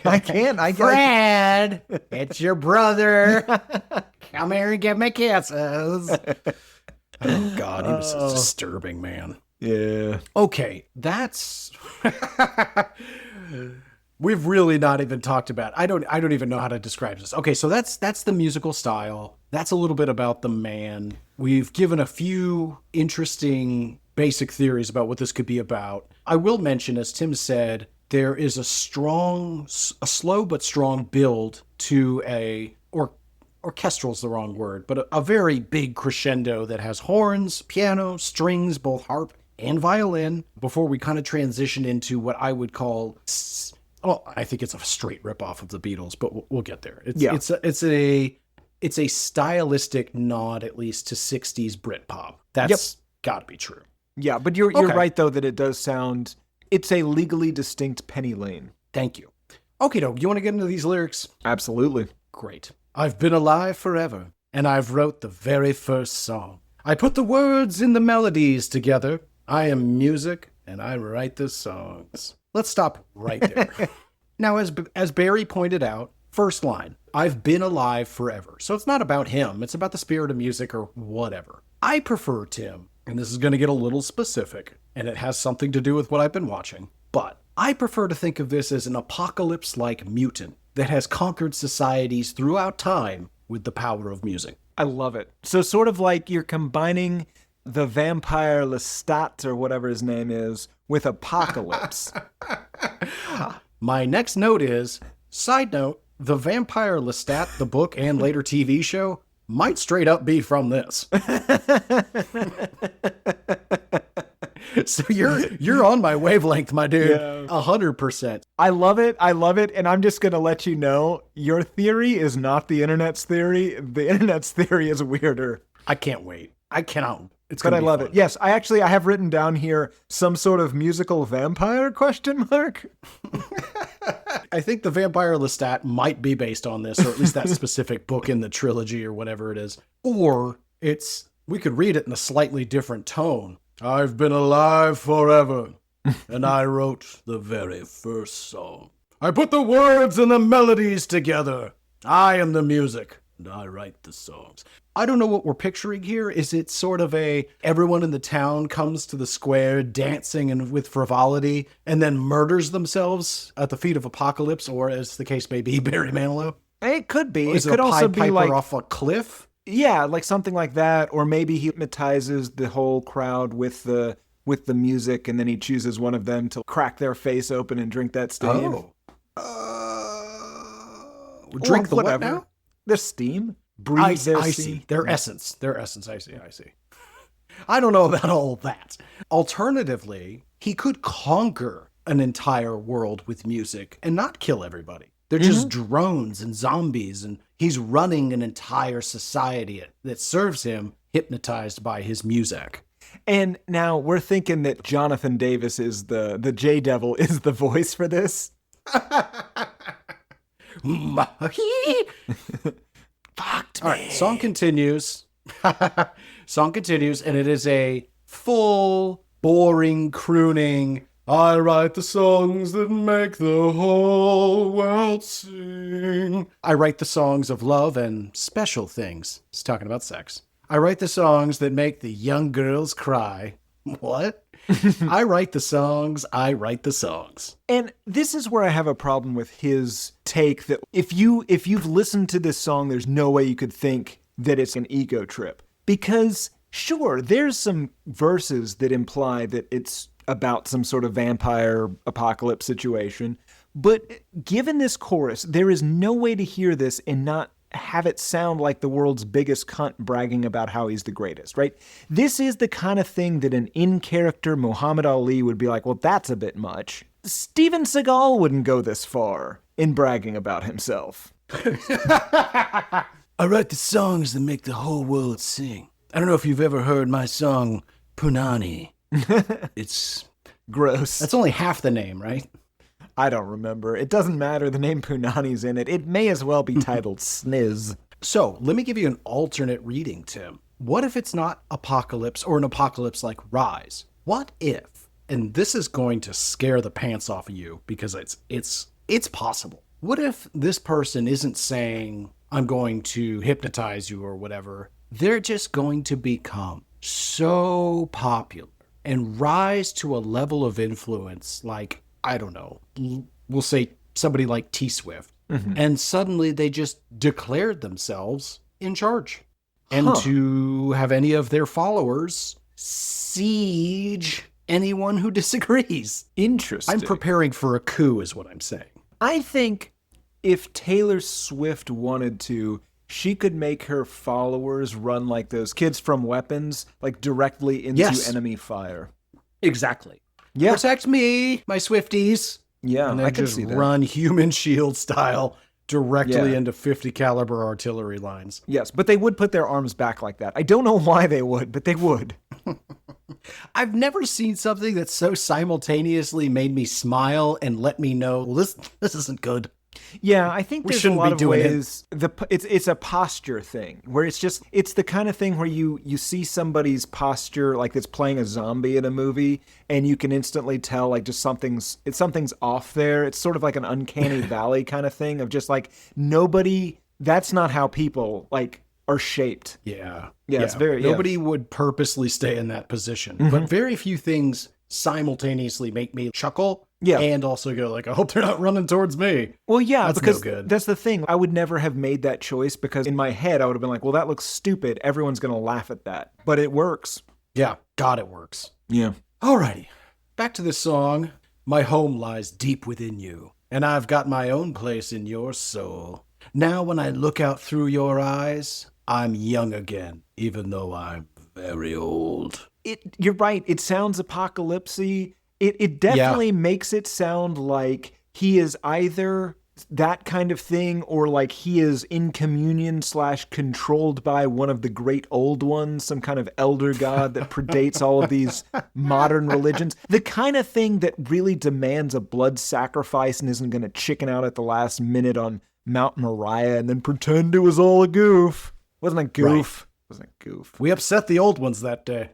I can't. Fred, it's your brother. Come here and give me kisses. Oh, God, he was a disturbing man. Yeah. Okay, that's... We've really not even talked about. I don't even know how to describe this. Okay, so that's the musical style. That's a little bit about the man. We've given a few interesting basic theories about what this could be about. I will mention, as Tim said, there is a slow but strong build to orchestral's the wrong word, but a very big crescendo that has horns, piano, strings, both harp and violin, before we kind of transition into what I would call... I think it's a straight ripoff of the Beatles, but we'll get there. It's a stylistic nod, at least, to 60s Britpop. That's got to be true. Yeah, but you're right, though, that it does sound... It's a legally distinct Penny Lane. Thank you. Okay, you want to get into these lyrics? Absolutely. Great. I've been alive forever, and I've wrote the very first song. I put the words in the melodies together. I am music, and I write the songs. Let's stop right there. Now, as Barry pointed out, first line, I've been alive forever. So it's not about him. It's about the spirit of music or whatever. I prefer, Tim, and this is going to get a little specific, and it has something to do with what I've been watching, but I prefer to think of this as an apocalypse-like mutant that has conquered societies throughout time with the power of music. I love it. So sort of like you're combining the vampire Lestat, or whatever his name is, with apocalypse. My next note is, side note, the vampire Lestat, the book and later TV show, might straight up be from this. So you're on my wavelength, my dude. 100%. I love it. And I'm just going to let you know, your theory is not the internet's theory. The internet's theory is weirder. I can't wait. I cannot. But I love it. Yes, I have written down here some sort of musical vampire ? I think the vampire Lestat might be based on this, or at least that specific book in the trilogy or whatever it is. Or we could read it in a slightly different tone. I've been alive forever, and I wrote the very first song. I put the words and the melodies together. I am the music, and I write the songs. I don't know what we're picturing here. Is it sort of everyone in the town comes to the square dancing and with frivolity and then murders themselves at the feet of Apocalypse, or as the case may be, Barry Manilow? It could be. Is it could a also Pied be Piper like off a cliff? Yeah, like something like that, or maybe he hypnotizes the whole crowd with the music, and then he chooses one of them to crack their face open and drink that steam. Drink the whatever. what now? Their steam. Breathe their steam. See. Their essence. I see. I don't know about all that. Alternatively, he could conquer an entire world with music and not kill everybody. They're just drones and zombies, and he's running an entire society that serves him, hypnotized by his music. And now we're thinking that Jonathan Davis is the J-Devil is the voice for this. Fucked me. All right, song continues. Song continues, and it is a full, boring, crooning, I write the songs that make the whole world sing. I write the songs of love and special things. He's talking about sex. I write the songs that make the young girls cry. What? I write the songs. And this is where I have a problem with his take that if you've listened to this song, there's no way you could think that it's an ego trip. Because sure, there's some verses that imply that it's about some sort of vampire apocalypse situation. But given this chorus, there is no way to hear this and not have it sound like the world's biggest cunt bragging about how he's the greatest, right? This is the kind of thing that an in-character Muhammad Ali would be like, well, that's a bit much. Steven Seagal wouldn't go this far in bragging about himself. I write the songs that make the whole world sing. I don't know if you've ever heard my song, Punani. It's gross. That's only half the name, right? I don't remember. It doesn't matter. The name Punani's in it. It may as well be titled Sniz. So let me give you an alternate reading, Tim. What if it's not Apocalypse or an apocalypse like Rise? What if, and this is going to scare the pants off of you because it's possible. What if this person isn't saying, I'm going to hypnotize you or whatever? They're just going to become so popular and rise to a level of influence like, I don't know, we'll say somebody like T-Swift. And suddenly they just declared themselves in charge. And to have any of their followers siege anyone who disagrees. Interesting. I'm preparing for a coup is what I'm saying. I think if Taylor Swift wanted to, she could make her followers run like those kids from Weapons, like directly into enemy fire. Exactly. Yeah. Protect me, my Swifties. Yeah, and then I can just see that. run human shield style directly into 50 caliber artillery lines. Yes, but they would put their arms back like that. I don't know why they would, but they would. I've never seen something that so simultaneously made me smile and let me know, well, this isn't good. Yeah, I think there's a lot of ways. It's a posture thing where it's the kind of thing where you see somebody's posture like that's playing a zombie in a movie, and you can instantly tell like just something's off there. It's sort of like an uncanny valley kind of thing of just like that's not how people like are shaped. Yeah. It's very nobody would purposely stay in that position, but very few things simultaneously make me chuckle. Yeah. And also go like, I hope they're not running towards me. Well, yeah, that's because no good. That's the thing. I would never have made that choice because in my head, I would have been like, well, that looks stupid. Everyone's going to laugh at that. But it works. Yeah. God, it works. Yeah. Alrighty. Back to this song. My home lies deep within you, and I've got my own place in your soul. Now when I look out through your eyes, I'm young again, even though I'm very old. You're right. It sounds apocalypsy. It definitely makes it sound like he is either that kind of thing or like he is in communion / controlled by one of the great old ones, some kind of elder god that predates all of these modern religions. The kind of thing that really demands a blood sacrifice and isn't going to chicken out at the last minute on Mount Moriah and then pretend it was all a goof. Wasn't a goof. Right. Wasn't a goof. We upset the old ones that day.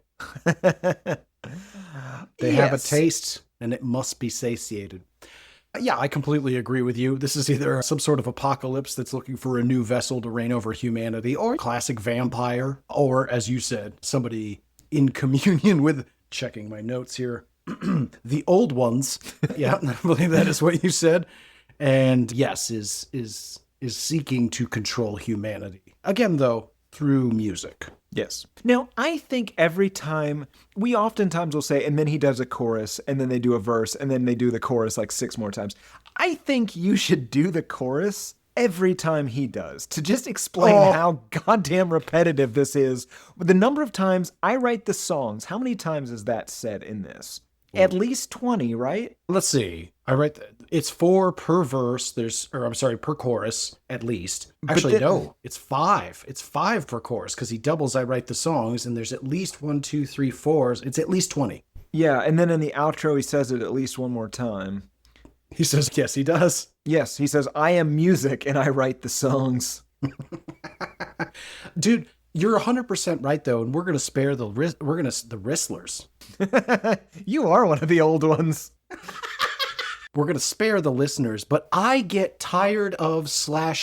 They have a taste, and it must be satiated. Yeah, I completely agree with you. This is either some sort of apocalypse that's looking for a new vessel to reign over humanity, or classic vampire, or, as you said, somebody in communion with, checking my notes here, the old ones. Yeah, I believe that is what you said. And yes, is seeking to control humanity. Again, though, through music. Yes. Now, I think every time, we oftentimes will say, and then he does a chorus, and then they do a verse, and then they do the chorus like 6 more times. I think you should do the chorus every time he does, to just explain how goddamn repetitive this is. The number of times I write the songs, how many times is that said in this? At least 20, right? Let's see. It's 4 per verse. Per chorus, at least. Actually, no, it's 5. It's 5 per chorus, because he doubles I write the songs, and there's at least 1, 2, 3, 4. It's at least 20. Yeah, and then in the outro, he says it at least one more time. He says, yes, he does. Yes, he says, I am music, and I write the songs. Dude, you're 100% right, though, and we're going to spare the wristlers. You are one of the old ones. We're going to spare the listeners, but I get tired of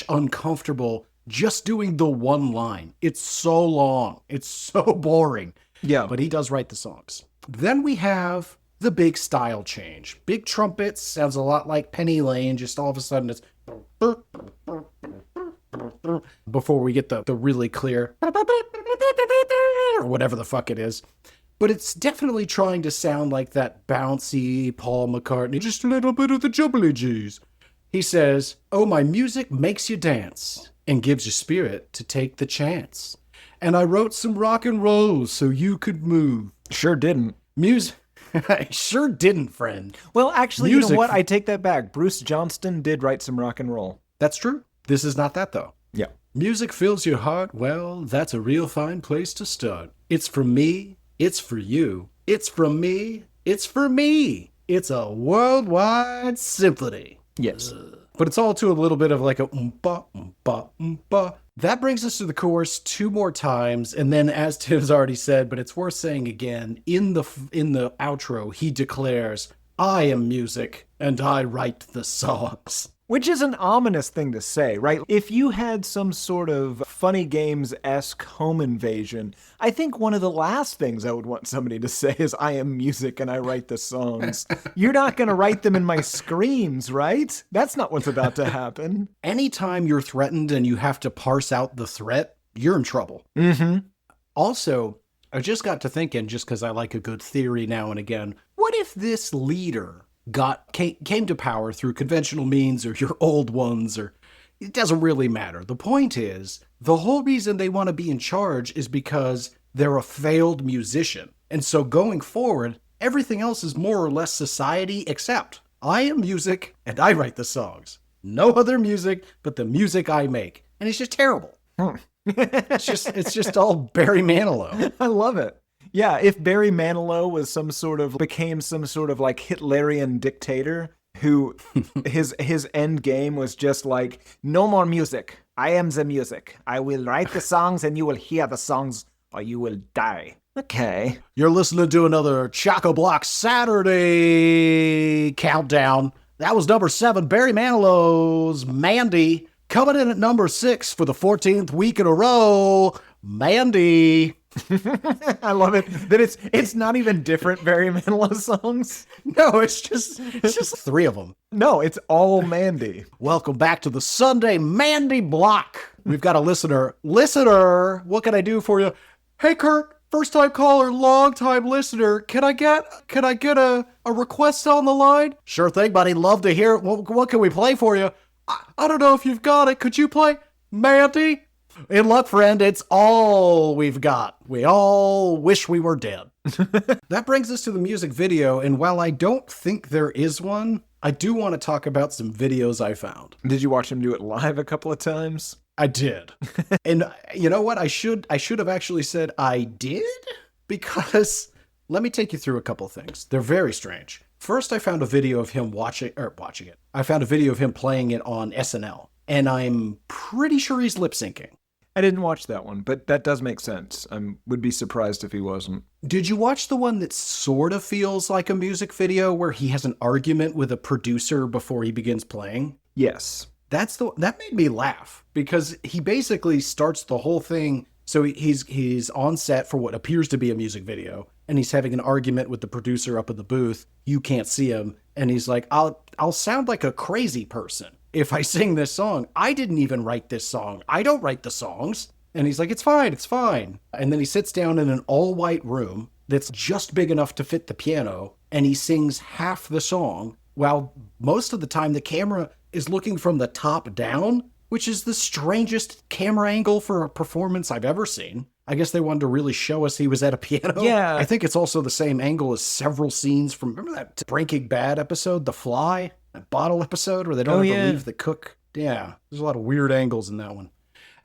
/ uncomfortable just doing the one line. It's so long. It's so boring. Yeah. But he does write the songs. Then we have the big style change. Big trumpets, sounds a lot like Penny Lane. Just all of a sudden it's... before we get the really clear... or whatever the fuck it is. But it's definitely trying to sound like that bouncy Paul McCartney, just a little bit of the jubbly G's. He says, oh, my music makes you dance and gives you spirit to take the chance. And I wrote some rock and roll so you could move. Sure didn't. Music. I sure didn't, friend. Well, actually, Music. You know what? I take that back. Bruce Johnston did write some rock and roll. That's true. This is not that, though. Yeah. Music fills your heart. Well, that's a real fine place to start. It's for me. It's for you. It's from me. It's for me. It's a worldwide symphony. Yes. But it's all to a little bit of like a oompa, oompa, oompa. That brings us to the chorus 2 more times, and then, as Tim's already said, but it's worth saying again, in the outro, he declares, I am music, and I write the songs. Which is an ominous thing to say, right? If you had some sort of Funny Games-esque home invasion, I think one of the last things I would want somebody to say is, I am music and I write the songs. You're not going to write them in my screams, right? That's not what's about to happen. Anytime you're threatened and you have to parse out the threat, you're in trouble. Mm-hmm. Also, I just got to thinking, just because I like a good theory now and again, what if this leader came to power through conventional means, or your old ones, or it doesn't really matter. The point is, the whole reason they want to be in charge is because they're a failed musician. And so going forward, everything else is more or less society, except I am music and I write the songs. No other music but the music I make. And it's just terrible. It's just all Barry Manilow. I love it. Yeah, if Barry Manilow became some sort of like Hitlerian dictator who his end game was just like, no more music. I am the music. I will write the songs and you will hear the songs or you will die. Okay. You're listening to another Chock-a-Block Saturday countdown. That was number 7, Barry Manilow's Mandy. Coming in at number 6 for the 14th week in a row, Mandy. I love it that it's not even different Barry Manilow songs. No, it's just 3 of them. No, it's all Mandy. Welcome back to the Sunday Mandy block. We've got a listener. Listener, what can I do for you? Hey, Kurt, first time caller, long time listener. Can I get a request on the line? Sure thing, buddy. Love to hear it. What can we play for you? I don't know if you've got it. Could you play Mandy? In luck, friend, it's all we've got. We all wish we were dead. That brings us to the music video, and while I don't think there is one, I do want to talk about some videos I found. Did you watch him do it live a couple of times? I did. And you know what? I should have actually said I did, because let me take you through a couple things. They're very strange. First, I found a video of him watching it. I found a video of him playing it on SNL, and I'm pretty sure he's lip syncing. I didn't watch that one, but that does make sense. I would be surprised if he wasn't. Did you watch the one that sort of feels like a music video where he has an argument with a producer before he begins playing? Yes. That made me laugh because he basically starts the whole thing. So he's on set for what appears to be a music video, and he's having an argument with the producer up in the booth. You can't see him, and he's like, I'll sound like a crazy person if I sing this song. I didn't even write this song. I don't write the songs. And he's like, it's fine. And then he sits down in an all-white room that's just big enough to fit the piano, and he sings half the song, while most of the time the camera is looking from the top down, which is the strangest camera angle for a performance I've ever seen. I guess they wanted to really show us he was at a piano. Yeah. I think it's also the same angle as several scenes from, remember that Breaking Bad episode, The Fly? That bottle episode where they don't have to leave the cook? Yeah, there's a lot of weird angles in that one.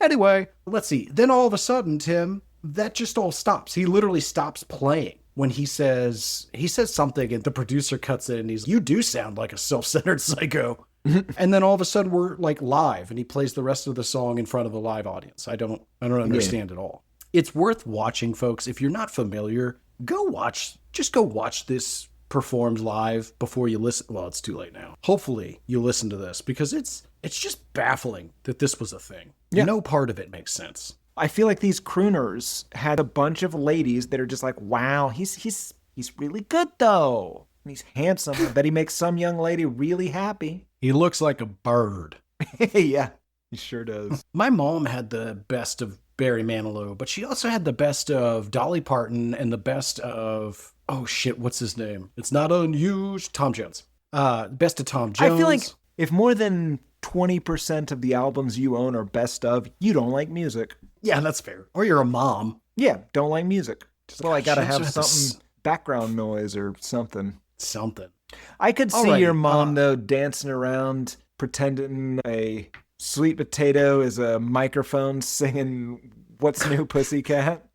Anyway, let's see. Then all of a sudden, Tim, that just all stops. He literally stops playing when he says something, and the producer cuts in and he's, you do sound like a self-centered psycho. And then all of a sudden we're like live, and he plays the rest of the song in front of the live audience. I don't understand at all. It's worth watching, folks. If you're not familiar, go watch this performed live before you listen. Well, it's too late now. Hopefully you listen to this, because it's just baffling that this was a thing. Yeah. No part of it makes sense. I feel like these crooners had a bunch of ladies that are just like, wow, he's really good though. And he's handsome. I bet he makes some young lady really happy. He looks like a bird. Yeah, he sure does. My mom had the best of Barry Manilow, but she also had the best of Dolly Parton and the best of, oh shit, what's his name? It's not unused. Tom Jones. Best of Tom Jones. I feel like if more than 20% of the albums you own are best of, you don't like music. Yeah, that's fair. Or you're a mom. Yeah, don't like music. Just, well, I gotta have some background noise or something. I could see your mom, though, dancing around, pretending a sweet potato is a microphone, singing What's New, Pussycat?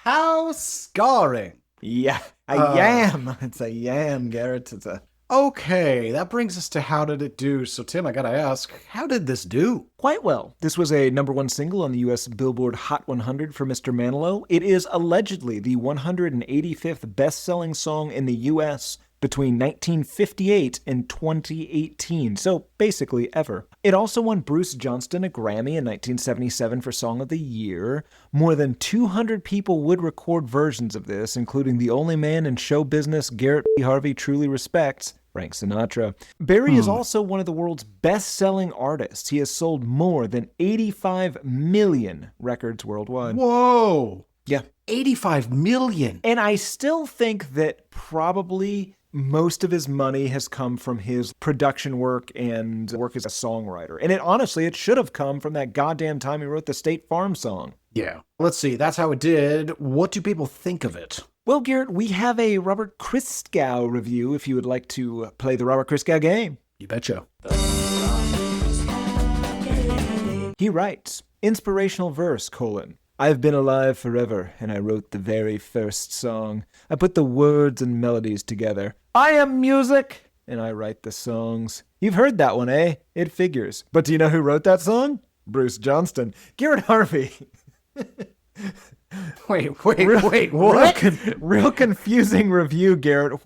How scarring. Yeah, a yam. It's a yam, Garrett. It's a... Okay, that brings us to how did it do? So, Tim, I gotta ask, how did this do? Quite well. This was a #1 single on the U.S. Billboard Hot 100 for Mr. Manilow. It is allegedly the 185th best-selling song in the U.S. between 1958 and 2018, so basically ever. It also won Bruce Johnston a Grammy in 1977 for Song of the Year. More than 200 people would record versions of this, including the only man in show business Garrett P. Harvey truly respects, Frank Sinatra. Barry is also one of the world's best-selling artists. He has sold more than 85 million records worldwide. Whoa! Yeah. 85 million! And I still think that probably most of his money has come from his production work and work as a songwriter. And it should have come from that goddamn time he wrote the State Farm song. Yeah. Let's see. That's how it did. What do people think of it? Well, Garrett, we have a Robert Christgau review if you would like to play the Robert Christgau game. You betcha. He writes, inspirational verse, I've been alive forever, and I wrote the very first song. I put the words and melodies together. I am music, and I write the songs. You've heard that one, eh? It figures. But do you know who wrote that song? Bruce Johnston. Garrett Harvey. Wait, what? Real confusing review, Garrett.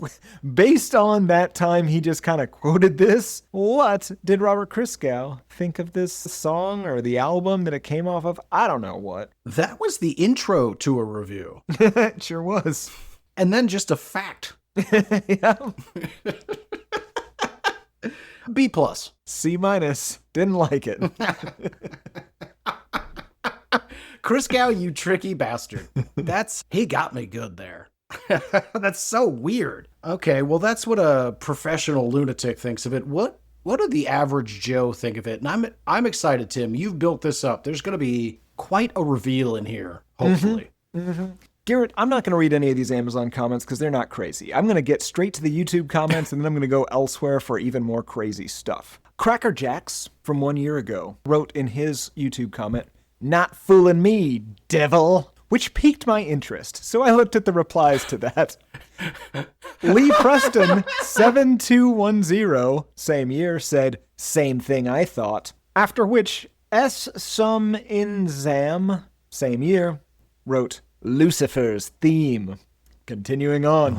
Based on that time he just kind of quoted this, what did Robert Christgau think of this song or the album that it came off of? I don't know what. That was the intro to a review. It sure was. And then just a fact. Yeah. B+. C-. Didn't like it. Christgau, you tricky bastard. He got me good there. That's so weird. Okay, well, that's what a professional lunatic thinks of it. What do the average Joe think of it? And I'm excited, Tim. You've built this up. There's going to be quite a reveal in here, hopefully. Mm-hmm. Garrett, I'm not going to read any of these Amazon comments because they're not crazy. I'm going to get straight to the YouTube comments, and then I'm going to go elsewhere for even more crazy stuff. Cracker Jacks, from 1 year ago, wrote in his YouTube comment, "Not fooling me, devil," which piqued my interest, so I looked at the replies to that. Lee Preston, 7210, same year, said, "Same thing I thought." After which S. Sum In Zam, same year, wrote Lucifer's theme. Continuing on.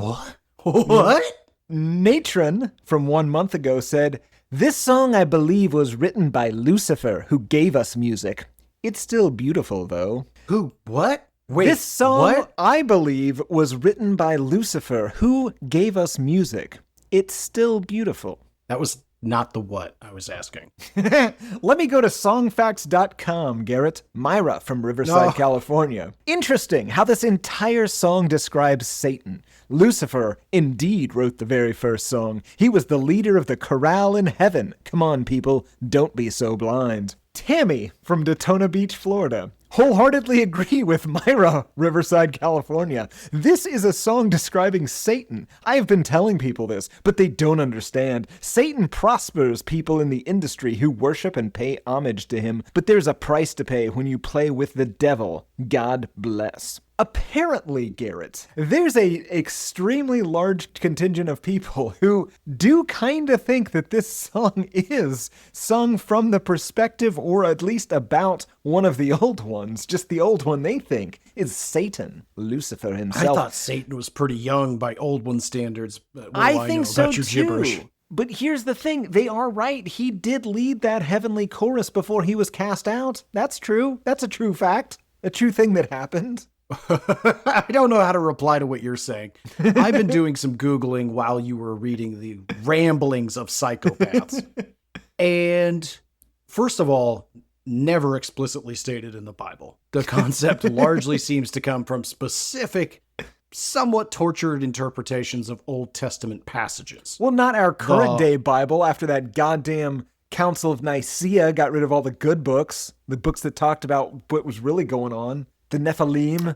What? Natron, from 1 month ago, said, "This song, I believe, was written by Lucifer, who gave us music. It's still beautiful, though." Who? What? Wait, This song, what? I believe, was written by Lucifer, who gave us music. It's still beautiful. That was not the what I was asking. Let me go to songfacts.com, Garrett. Myra from Riverside, Oh. California. Interesting how this entire song describes Satan. Lucifer indeed wrote the very first song. He was the leader of the chorale in heaven. Come on, people, don't be so blind. Tammy from Daytona Beach, Florida. Wholeheartedly agree with Myra, Riverside, California. This is a song describing Satan. I have been telling people this, but they don't understand. Satan prospers people in the industry who worship and pay homage to him, but there's a price to pay when you play with the devil. God bless. Apparently, Garrett, there's a extremely large contingent of people who do kind of think that this song is sung from the perspective, or at least about, one of the old ones. Just the old one they think is Satan, Lucifer I himself. thought Satan was pretty young by old one standards. But what do I think know so about your too. gibberish? But here's the thing, they are right. He did lead that heavenly chorus before he was cast out. That's true. That's a true fact. A true thing that happened. I don't know how to reply to what you're saying. I've been doing some Googling while you were reading the ramblings of psychopaths. And first of all, never explicitly stated in the Bible. The concept largely seems to come from specific, somewhat tortured interpretations of Old Testament passages. Well, not our current day Bible after that goddamn Council of Nicaea got rid of all the good books, the books that talked about what was really going on, the Nephilim.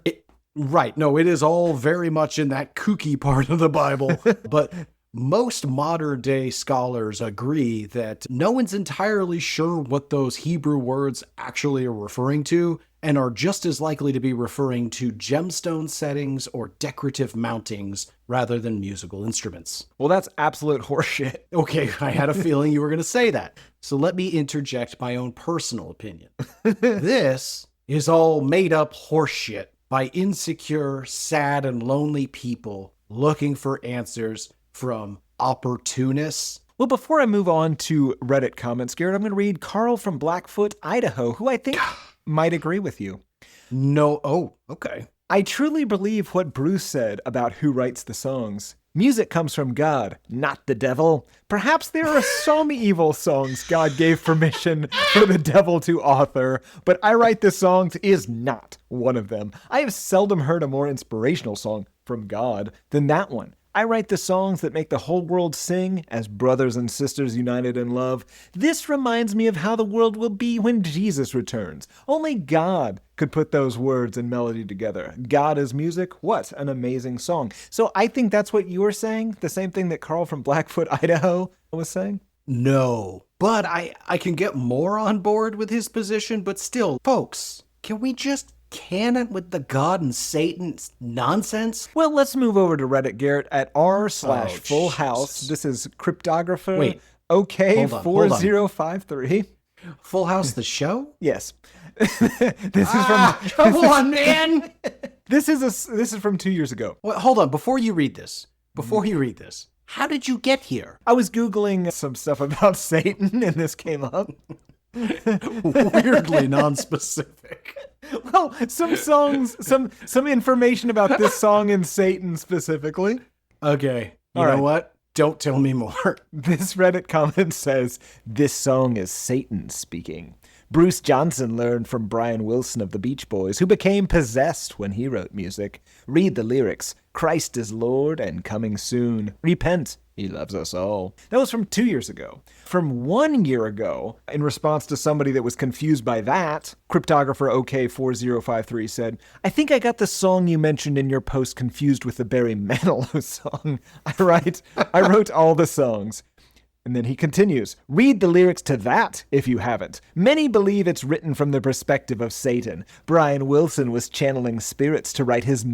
Right. No, it is all very much in that kooky part of the Bible. But most modern day scholars agree that no one's entirely sure what those Hebrew words actually are referring to, and are just as likely to be referring to gemstone settings or decorative mountings rather than musical instruments. Well, that's absolute horseshit. Okay, I had a feeling you were going to say that. So let me interject my own personal opinion. This is all made up horseshit by insecure, sad, and lonely people looking for answers from opportunists. Well, before I move on to Reddit comments, Garrett, I'm going to read Carl from Blackfoot, Idaho, who I think might agree with you. No, oh, okay. I truly believe what Bruce said about who writes the songs. Music comes from God, not the devil. Perhaps there are some evil songs God gave permission for the devil to author, but I Write the Songs is not one of them. I have seldom heard a more inspirational song from God than that one. I write the songs that make the whole world sing as brothers and sisters united in love. This reminds me of how the world will be when Jesus returns. Only God could put those words and melody together. God is music. What an amazing song. So I think that's what you were saying, the same thing that Carl from Blackfoot, Idaho was saying? No, but I can get more on board with his position, but still, folks, can we just canon with the God and Satan nonsense? Well, let's move over to Reddit, Garrett, at r/Full House. Jesus. This is cryptographer. Wait. OK4053. Full House the show? Yes. This is from Come on, man! this is from 2 years ago. Well, hold on, before you read this, how did you get here? I was Googling some stuff about Satan and this came up. Weirdly non-specific. Well, some songs, some information about this song and Satan specifically. Okay, you All know right. what? Don't tell me more. This Reddit comment says, "This song is Satan speaking." Bruce Johnson learned from Brian Wilson of the Beach Boys, who became possessed when he wrote music. Read the lyrics. Christ is Lord and coming soon. Repent. He loves us all. That was from 2 years ago. From 1 year ago, in response to somebody that was confused by that, cryptographer OK4053 said, "I think I got the song you mentioned in your post confused with the Barry Manilow song. I wrote all the songs." And then he continues, read the lyrics to that if you haven't. Many believe it's written from the perspective of Satan. Brian Wilson was channeling spirits to write his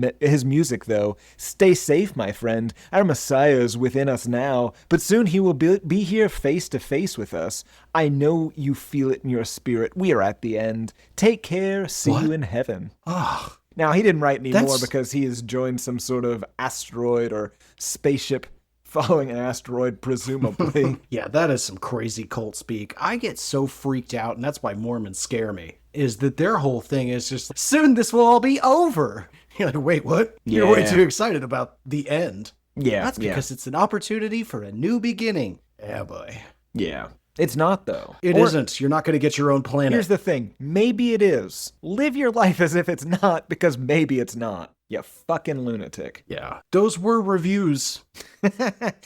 music, though. Stay safe, my friend. Our Messiah is within us now, but soon he will be here face to face with us. I know you feel it in your spirit. We are at the end. Take care. See you in heaven. Ugh. Now, he didn't write any more because he has joined some sort of asteroid or spaceship following an asteroid, presumably. Yeah, that is some crazy cult speak. I get so freaked out, and that's why Mormons scare me, is that their whole thing is just, soon this will all be over. You're like, wait, what? Yeah. You're way too excited about the end. Yeah. That's because it's an opportunity for a new beginning. Yeah, boy. Yeah. It's not, though. It isn't. You're not going to get your own planet. Here's the thing. Maybe it is. Live your life as if it's not, because maybe it's not. You fucking lunatic. Yeah. Those were reviews.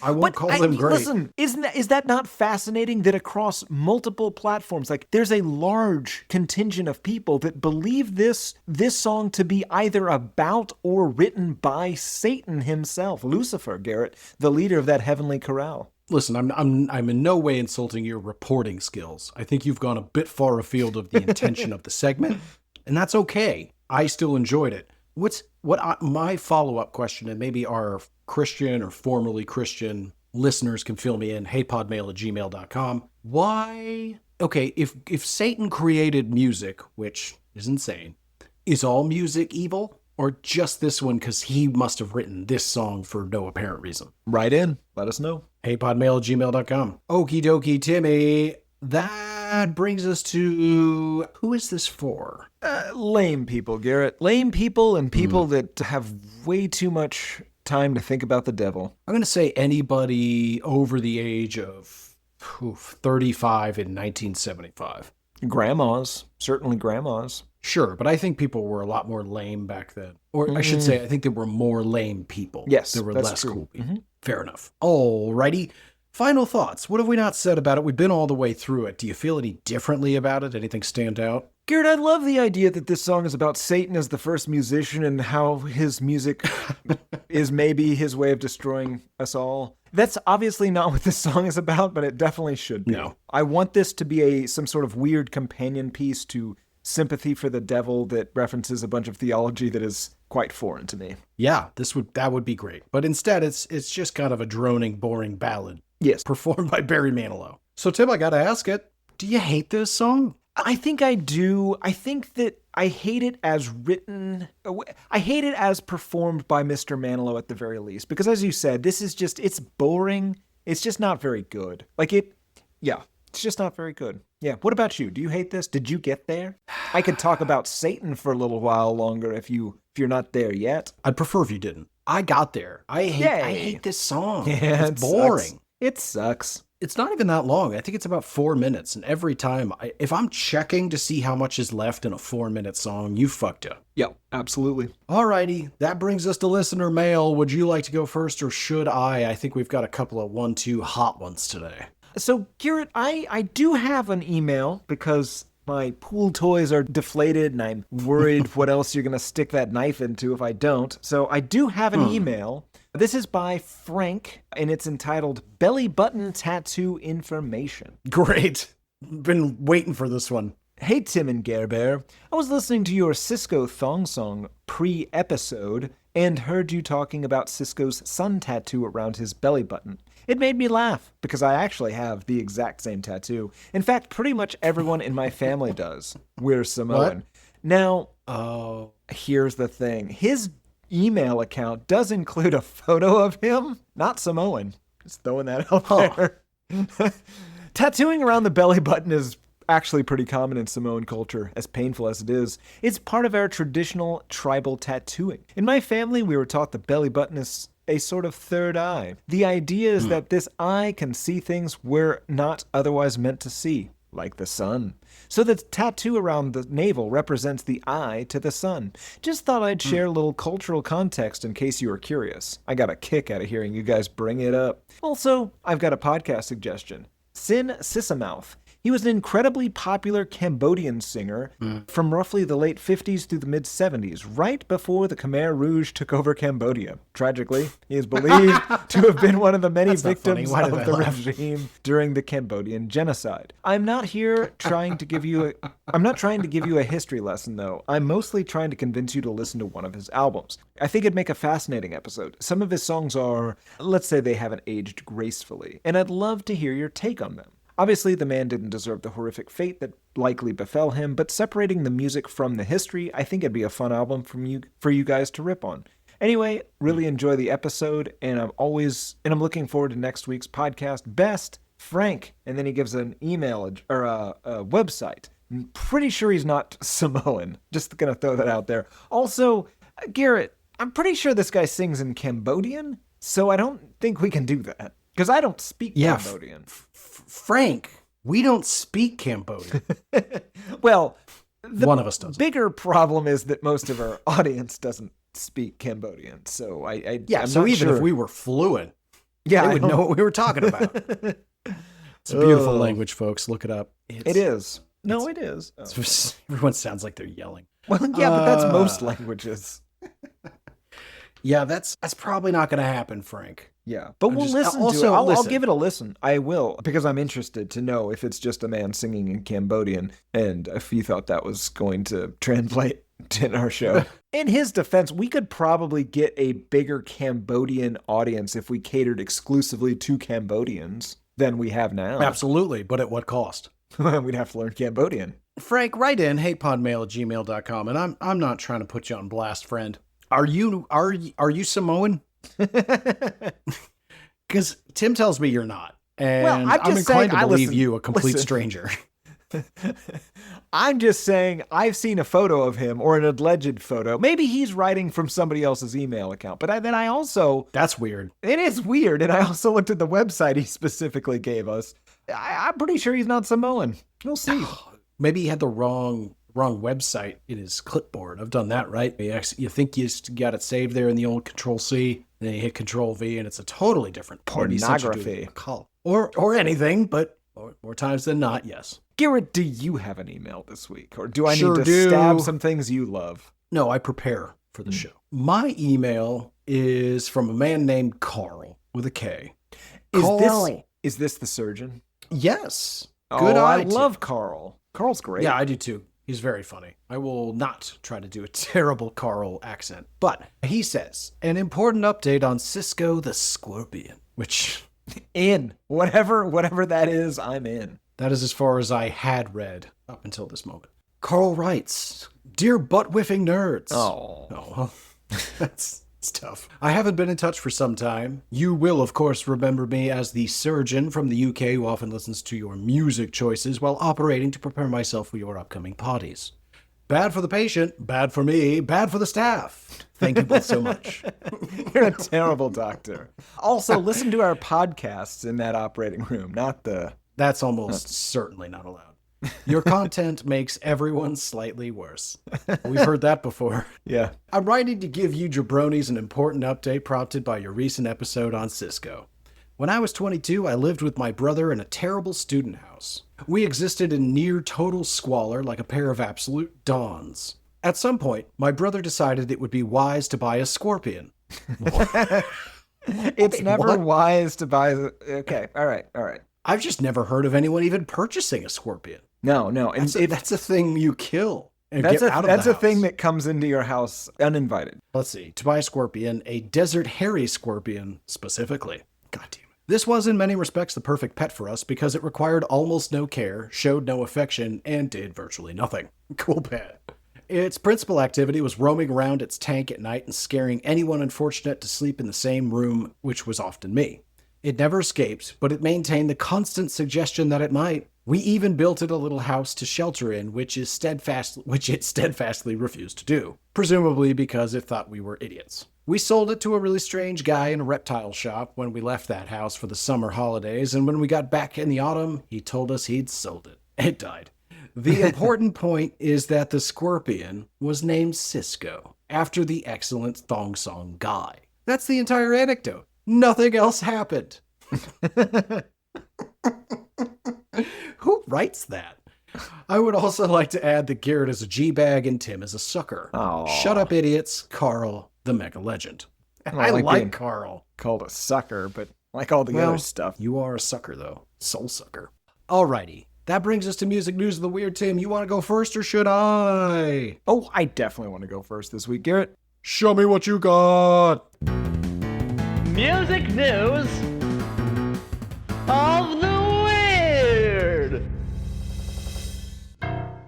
I won't call them great. Listen, is that not fascinating that across multiple platforms, like there's a large contingent of people that believe this song to be either about or written by Satan himself, Lucifer, Garrett, the leader of that heavenly chorale. Listen, I'm in no way insulting your reporting skills. I think you've gone a bit far afield of the intention of the segment, and that's okay. I still enjoyed it. My follow-up question, and maybe our Christian or formerly Christian listeners can fill me in, hatePodMail@gmail.com. Why? Okay, if Satan created music, which is insane, is all music evil? Or just this one because he must have written this song for no apparent reason? Write in. Let us know. hatePodMail@gmail.com. Okie dokie, Timmy. That brings us to... Who is this for? Lame people, Garrett. Lame people and people that have way too much time to think about the devil. I'm going to say anybody over the age of 35 in 1975. Grandmas. Certainly grandmas. Sure, but I think people were a lot more lame back then. Or I should say, I think there were more lame people. Yes, there were that's less true. cool people. Fair enough. Alrighty. Final thoughts. What have we not said about it? We've been all the way through it. Do you feel any differently about it? Anything stand out? Garrett, I love the idea that this song is about Satan as the first musician and how his music is maybe his way of destroying us all. That's obviously not what this song is about, but it definitely should be. No. I want this to be some sort of weird companion piece to Sympathy for the Devil that references a bunch of theology that is quite foreign to me. Yeah, that would be great. But instead, it's just kind of a droning, boring ballad. Yes. Performed by Barry Manilow. So, Tim, I gotta ask it. Do you hate this song? I think I do. I think that I hate it as written. I hate it as performed by Mr. Manilow at the very least. Because as you said, this is just, it's boring. It's just not very good. It's just not very good. Yeah. What about you? Do you hate this? Did you get there? I could talk about Satan for a little while longer if you're not there yet. I'd prefer if you didn't. I got there. I hate this song. Yeah, it's boring. It sucks. It's not even that long. I think it's about 4 minutes. And every time, if I'm checking to see how much is left in a 4-minute song, you fucked up. Yep, absolutely. Alrighty, that brings us to listener mail. Would you like to go first or should I? I think we've got a couple of 1-2 hot ones today. So, Garrett, I do have an email because my pool toys are deflated and I'm worried what else you're going to stick that knife into if I don't. So I do have an email. This is by Frank, and it's entitled Belly Button Tattoo Information. Great. Been waiting for this one. Hey, Tim and Gerber. I was listening to your Cisco thong song pre-episode and heard you talking about Cisco's sun tattoo around his belly button. It made me laugh because I actually have the exact same tattoo. In fact, pretty much everyone in my family does. We're Samoan. What? Now, here's the thing. His email account does include a photo of him, not Samoan. Just throwing that out there. Tattooing around the belly button is actually pretty common in Samoan culture, as painful as it is. It's part of our traditional tribal tattooing. In my family, we were taught the belly button is a sort of third eye. The idea is that this eye can see things we're not otherwise meant to see, like the sun. So the tattoo around the navel represents the eye to the sun. Just thought I'd share a little cultural context in case you were curious. I got a kick out of hearing you guys bring it up. Also, I've got a podcast suggestion. Sin Sissamouth. He was an incredibly popular Cambodian singer from roughly the late 50s through the mid-70s, right before the Khmer Rouge took over Cambodia. Tragically, he is believed to have been one of the many victims of the regime during the Cambodian genocide. I'm not trying to give you a history lesson, though. I'm mostly trying to convince you to listen to one of his albums. I think it'd make a fascinating episode. Some of his songs are, let's say they haven't aged gracefully, and I'd love to hear your take on them. Obviously, the man didn't deserve the horrific fate that likely befell him, but separating the music from the history, I think it'd be a fun album for you guys to rip on. Anyway, really enjoy the episode, and I'm looking forward to next week's podcast. Best, Frank. And then he gives an email or a website. I'm pretty sure he's not Samoan. Just gonna throw that out there. Also, Garrett, I'm pretty sure this guy sings in Cambodian, so I don't think we can do that. Because I don't speak Cambodian. Frank, we don't speak Cambodian. Well, one of us does. Bigger problem is that most of our audience doesn't speak Cambodian. So so even if we were fluent, they would know what we were talking about. It's a beautiful language, folks. Look it up. It is. No, it is. Oh. Everyone sounds like they're yelling. Well, yeah, but that's most languages. Yeah, that's probably not going to happen, Frank. Yeah, but we'll listen to it. I'll give it a listen. I will, because I'm interested to know if it's just a man singing in Cambodian, and if you thought that was going to translate in our show. In his defense, we could probably get a bigger Cambodian audience if we catered exclusively to Cambodians than we have now. Absolutely, but at what cost? We'd have to learn Cambodian. Frank, write in hatePodMail@gmail.com, and I'm not trying to put you on blast, friend. Are you Samoan? Because Tim tells me you're not, and I'm inclined to believe you, a complete stranger. I'm just saying I've seen a photo of him, or an alleged photo. Maybe he's writing from somebody else's email account, but then I also... That's weird. It is weird, and I also looked at the website he specifically gave us. I'm pretty sure he's not Samoan. We'll see. Maybe he had the wrong website in his clipboard. I've done that, right? You think you got it saved there in the old Control-C, and then you hit Control-V, and it's a totally different pornography. Or anything, but more times than not, yes. Garrett, do you have an email this week? Or do I need to stab some things you love? No, I prepare for the show. My email is from a man named Carl, with a K. Is this the surgeon? Yes. Good eye. I love Carl. Carl's great. Yeah, I do too. He's very funny. I will not try to do a terrible Carl accent. But he says, an important update on Cisco the Scorpion, which... In. Whatever that is, I'm in. That is as far as I had read up until this moment. Carl writes, Dear butt-whiffing nerds. Oh, that's tough. I haven't been in touch for some time. You will, of course, remember me as the surgeon from the UK who often listens to your music choices while operating to prepare myself for your upcoming parties. Bad for the patient, bad for me, bad for the staff. Thank you both so much. You're a terrible doctor. Also, listen to our podcasts in that operating room, not the... That's almost certainly not allowed. Your content makes everyone slightly worse. We've heard that before. Yeah. I'm writing to give you jabronis an important update prompted by your recent episode on Cisco. When I was 22, I lived with my brother in a terrible student house. We existed in near total squalor like a pair of absolute dons. At some point, my brother decided it would be wise to buy a scorpion. It's never wise to buy... Okay, all right. I've just never heard of anyone even purchasing a scorpion. No. And that's a thing you kill. And that's get out of the house. a thing that comes into your house uninvited. Let's see. To buy a scorpion, a desert hairy scorpion specifically. God damn it. This was in many respects the perfect pet for us because it required almost no care, showed no affection, and did virtually nothing. Cool pet. Its principal activity was roaming around its tank at night and scaring anyone unfortunate to sleep in the same room, which was often me. It never escaped, but it maintained the constant suggestion that it might. We even built it a little house to shelter in, which it steadfastly refused to do, presumably because it thought we were idiots. We sold it to a really strange guy in a reptile shop when we left that house for the summer holidays, and when we got back in the autumn, he told us he'd sold it. It died. The important point is that the scorpion was named Cisco, after the excellent thong song guy. That's the entire anecdote. Nothing else happened. Who writes that? I would also like to add that Garrett is a G-bag and Tim is a sucker. Aw. Shut up, idiots. Carl, the mega legend. I like like being Carl. Called a sucker, but like all the Well, other stuff. You are a sucker, though. Soul sucker. Alrighty. That brings us to music news of the weird. Tim, you want to go first or should I? Oh, I definitely want to go first this week, Garrett. Show me what you got. Music news of the weird.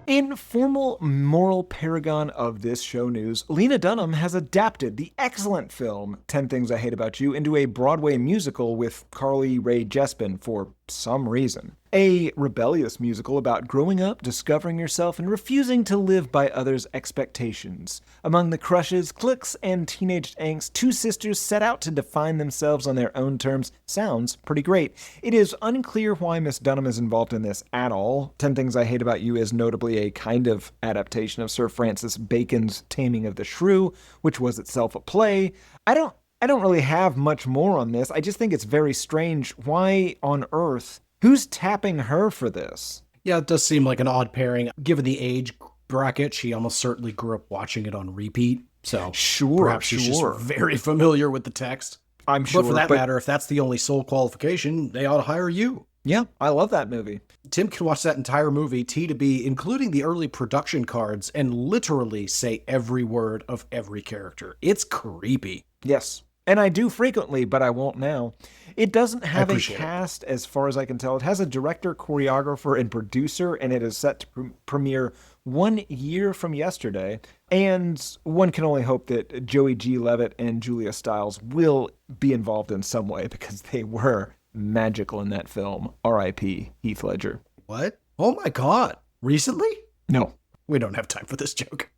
In formal moral paragon of this show news, Lena Dunham has adapted the excellent film 10 Things I Hate About You into a Broadway musical with Carly Rae Jepsen for some reason. A rebellious musical about growing up, discovering yourself, and refusing to live by others' expectations. Among the crushes, cliques, and teenage angst, two sisters set out to define themselves on their own terms. Sounds pretty great. It is unclear why Miss Dunham is involved in this at all. 10 Things I Hate About You is notably a kind of adaptation of Sir Francis Bacon's Taming of the Shrew, which was itself a play. I don't really have much more on this. I just think it's very strange. Why on earth? Who's tapping her for this? Yeah, it does seem like an odd pairing. Given the age bracket, she almost certainly grew up watching it on repeat. So perhaps she's just very familiar with the text. I'm sure. But for that matter, if that's the only sole qualification, they ought to hire you. Yeah, I love that movie. Tim can watch that entire movie, T to B, including the early production cards, and literally say every word of every character. It's creepy. Yes. And I do frequently, but I won't now. It doesn't have a cast, as far as I can tell. It has a director, choreographer, and producer, and it is set to premiere 1 year from yesterday. And one can only hope that Joey G. Levitt and Julia Stiles will be involved in some way, because they were magical in that film. R.I.P. Heath Ledger. What? Oh my God. Recently? No. We don't have time for this joke.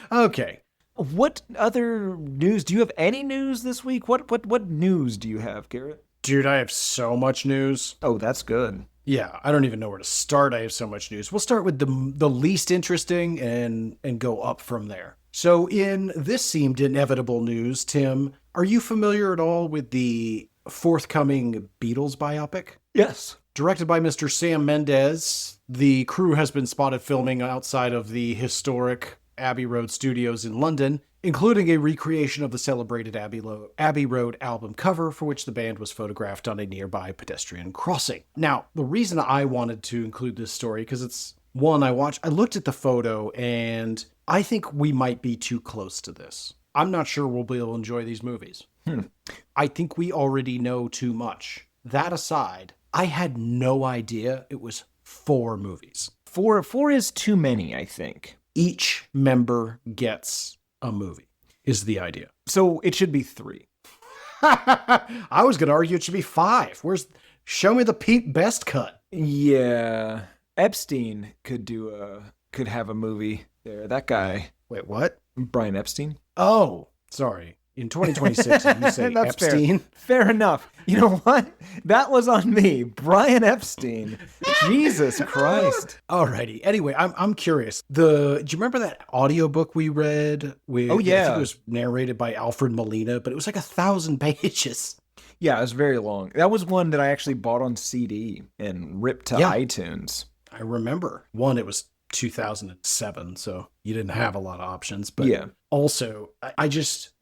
Okay. What other news? Do you have any news this week? What news do you have, Garrett? Dude, I have so much news. Oh, that's good. Yeah, I don't even know where to start. I have so much news. We'll start with the least interesting and go up from there. So in this seemed inevitable news, Tim, are you familiar at all with the forthcoming Beatles biopic? Yes. Directed by Mr. Sam Mendes, the crew has been spotted filming outside of the historic Abbey Road Studios in London, including a recreation of the celebrated Abbey Road album cover, for which the band was photographed on a nearby pedestrian crossing. Now, the reason I wanted to include this story, because it's one I looked at the photo, and I think we might be too close to this. I'm not sure we'll be able to enjoy these movies. I think we already know too much. That aside, I had no idea it was 4 movies. Four is too many, I think. Each member gets a movie, is the idea. So it should be 3. I was going to argue it should be 5. Show me the Pete Best cut. Yeah. Epstein could have a movie there. That guy. Wait, what? Brian Epstein. Oh, sorry. In 2026, if you say That's Epstein. Fair enough. You know what? That was on me. Brian Epstein. Jesus Christ. Alrighty. Anyway, I'm curious. Do you remember that audiobook we read? Oh, yeah. I think it was narrated by Alfred Molina, but it was like 1,000 pages. Yeah, it was very long. That was one that I actually bought on CD and ripped to iTunes. I remember. One, it was 2007, so you didn't have a lot of options. But yeah. Also, I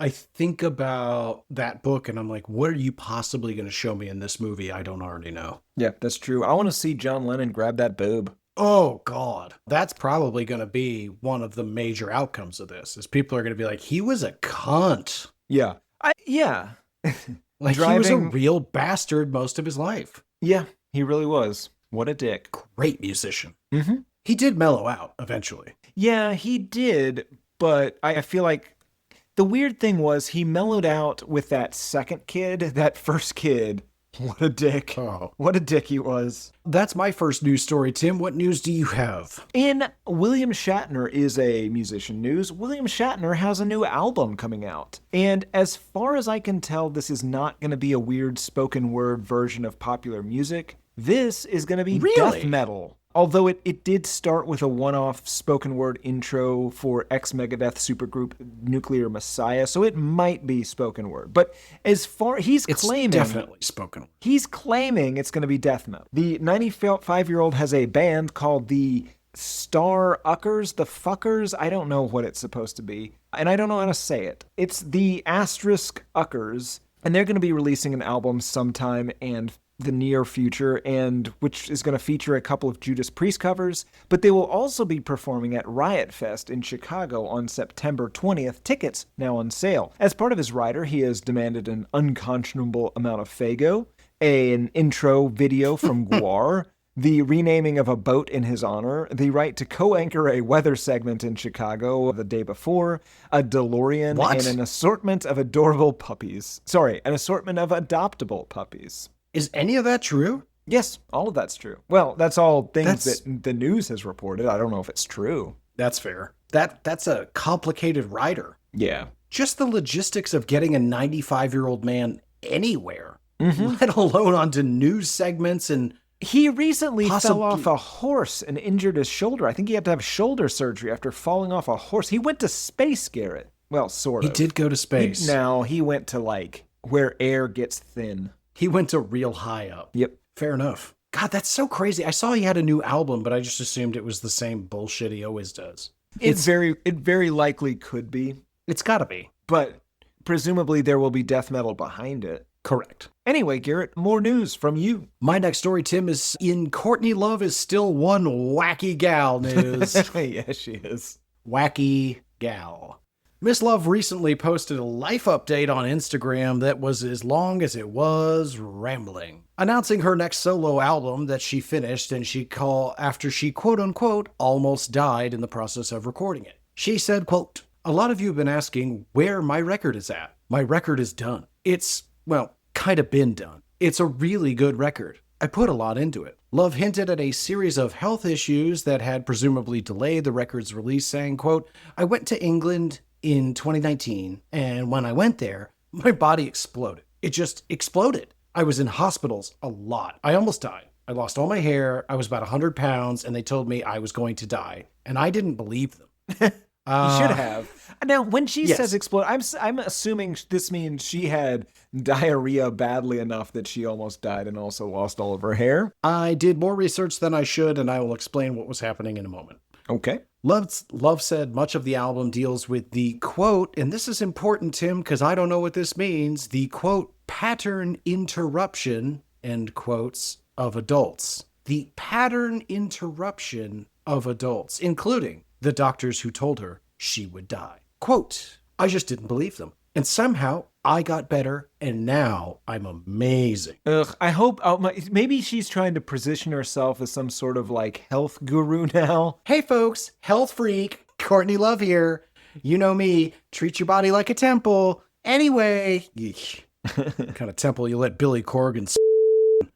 think about that book and I'm like, what are you possibly going to show me in this movie I don't already know? Yeah, that's true. I want to see John Lennon grab that boob. Oh, God. That's probably going to be one of the major outcomes of this, is people are going to be like, he was a cunt. Yeah. Yeah. Like, he was a real bastard most of his life. Yeah, he really was. What a dick. Great musician. Mm-hmm. He did mellow out eventually. Yeah, he did, but I feel like the weird thing was he mellowed out with that second kid. That first kid, what a dick. Oh. What a dick he was. That's my first news story, Tim. What news do you have? In William Shatner is a musician news, William Shatner has a new album coming out. And as far as I can tell, this is not going to be a weird spoken word version of popular music. This is going to be death metal. Although it did start with a one-off spoken word intro for ex-Megadeth supergroup Nuclear Messiah, so it might be spoken word. But as far it's claiming, definitely spoken word. He's claiming it's going to be death metal. The 95-year-old has a band called the Star Uckers, the Fuckers. I don't know what it's supposed to be, and I don't know how to say it. It's the asterisk Uckers, and they're going to be releasing an album sometime and the near future, and which is going to feature a couple of Judas Priest covers, but they will also be performing at Riot Fest in Chicago on September 20th. Tickets now on sale. As part of his rider, he has demanded an unconscionable amount of Fago, an intro video from Guar, the renaming of a boat in his honor, the right to co-anchor a weather segment in Chicago the day before, a DeLorean, and an assortment of adorable puppies. Sorry, an assortment of adoptable puppies. Is any of that true? Yes, all of that's true. Well, that's all things that the news has reported. I don't know if it's true. That's fair. That's a complicated rider. Yeah. Just the logistics of getting a 95-year-old man anywhere, let alone onto news segments. And he recently fell off a horse and injured his shoulder. I think he had to have shoulder surgery after falling off a horse. He went to space, Garrett. Well, sort of. He did go to space. He went to where air gets thin. He went to real high up. Yep. Fair enough. God, that's so crazy. I saw he had a new album, but I just assumed it was the same bullshit he always does. It very likely could be. It's gotta be. But presumably there will be death metal behind it. Correct. Anyway, Garrett, more news from you. My next story, Tim, is in Courtney Love is still one wacky gal news. Yes, she is. Wacky gal. Miss Love recently posted a life update on Instagram that was as long as it was rambling, announcing her next solo album that she finished and after she quote-unquote almost died in the process of recording it. She said, quote, "A lot of you have been asking where my record is at. My record is done. It's, kind of been done. It's a really good record. I put a lot into it." Love hinted at a series of health issues that had presumably delayed the record's release, saying, quote, "I went to England in 2019, and when I went there, my body exploded. It just exploded. I was in hospitals a lot. I almost died. I lost all my hair. I was about 100 pounds, and they told me I was going to die. And I didn't believe them." You should have. Now, when she says explode, I'm assuming this means she had diarrhea badly enough that she almost died and also lost all of her hair. I did more research than I should, and I will explain what was happening in a moment. Okay. Love said much of the album deals with the quote, and this is important, Tim, because I don't know what this means, the quote, pattern interruption, end quotes, of adults. The pattern interruption of adults, including the doctors who told her she would die. Quote, "I just didn't believe them. And somehow I got better, and now I'm amazing." Ugh, I hope, maybe she's trying to position herself as some sort of health guru now. Hey folks, health freak, Courtney Love here. You know me, treat your body like a temple. Anyway, kind of temple you let Billy Corgan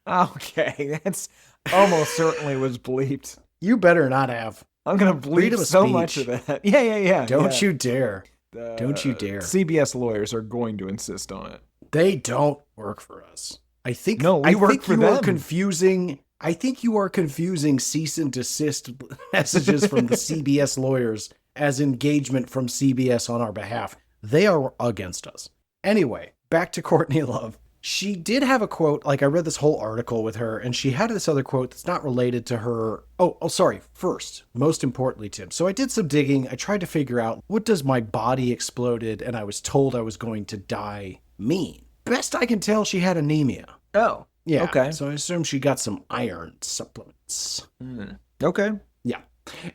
Okay, that's almost certainly was bleeped. You better not have. I'm going to bleep so much of that. Yeah. Don't you dare. Don't you dare. CBS lawyers are going to insist on it. They don't work for us. I think we work for them. I think you are confusing cease and desist messages from the CBS lawyers as engagement from CBS on our behalf. They are against us. Anyway, back to Courtney Love. She did have a quote, I read this whole article with her, and she had this other quote that's not related to her. Sorry. First, most importantly, Tim. So I did some digging. I tried to figure out, what does my body exploded and I was told I was going to die mean? Best I can tell, she had anemia. Oh. Yeah. Okay. So I assume she got some iron supplements. Okay. Yeah.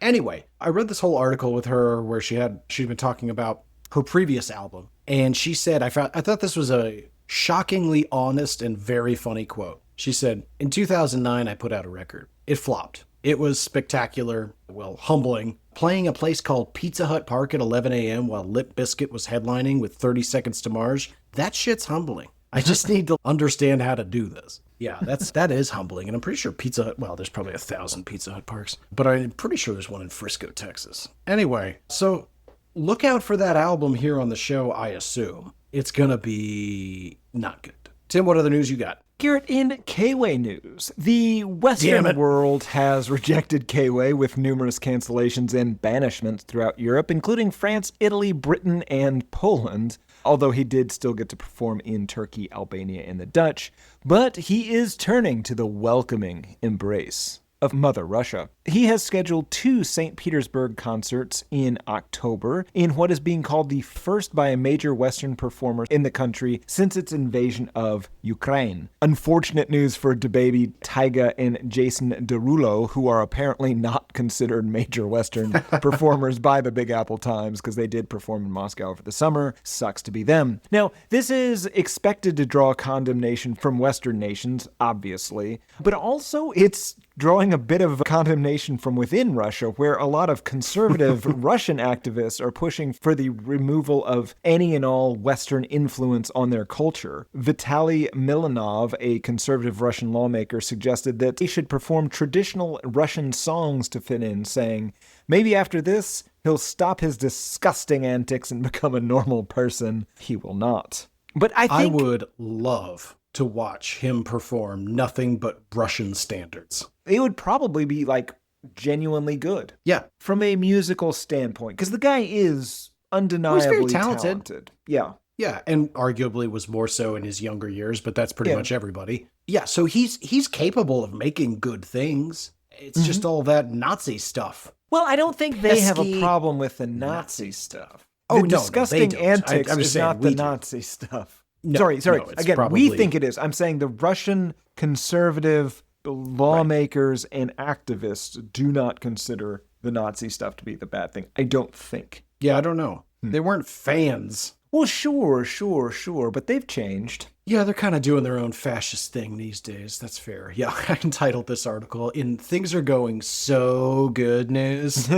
Anyway, I read this whole article with her where she'd been talking about her previous album, and she said, I thought this was a shockingly honest and very funny quote. She said, "In 2009, I put out a record. It flopped. It was spectacular, humbling. Playing a place called Pizza Hut Park at 11 a.m. while Limp Bizkit was headlining with 30 Seconds to Mars. That shit's humbling. I just need to understand how to do this." Yeah, that is humbling. And I'm pretty sure Pizza Hut, there's probably 1,000 Pizza Hut Parks, but I'm pretty sure there's one in Frisco, Texas. Anyway, so look out for that album here on the show, I assume. It's going to be not good. Tim, what other news you got? Garrett, in K-Way news, the Damn Western it. world has rejected K-Way with numerous cancellations and banishments throughout Europe, including France, Italy, Britain, and Poland, although he did still get to perform in Turkey, Albania, and the Dutch. But he is turning to the welcoming embrace of Mother Russia. He has scheduled 2 St. Petersburg concerts in October in what is being called the first by a major Western performer in the country since its invasion of Ukraine. Unfortunate news for DaBaby, Tyga, and Jason Derulo, who are apparently not considered major Western performers by the Big Apple Times because they did perform in Moscow over the summer. Sucks to be them. Now, this is expected to draw condemnation from Western nations, obviously, but also it's drawing a bit of condemnation from within Russia, where a lot of conservative Russian activists are pushing for the removal of any and all Western influence on their culture. Vitaly Milanov, a conservative Russian lawmaker, suggested that he should perform traditional Russian songs to fit in, saying, maybe after this, he'll stop his disgusting antics and become a normal person. He will not. But I would love to watch him perform nothing but Russian standards. It would probably be like genuinely good. Yeah. From a musical standpoint, because the guy is undeniably very talented. Yeah. Yeah, and arguably was more so in his younger years, but that's pretty much everybody. Yeah, so he's capable of making good things. It's just all that Nazi stuff. Well, I don't think they have a Pesky problem with the Nazi stuff. Oh, The no, disgusting they don't. antics I'm just is saying not we the do. Nazi stuff. No, Sorry. no, it's Again, probably- we think it is. I'm saying the Russian conservative lawmakers and activists do not consider the Nazi stuff to be the bad thing. I don't think. Yeah, I don't know. They weren't fans. Well, sure, but they've changed. Yeah, they're kind of doing their own fascist thing these days. That's fair. Yeah, I entitled this article in Things Are Going So Good News.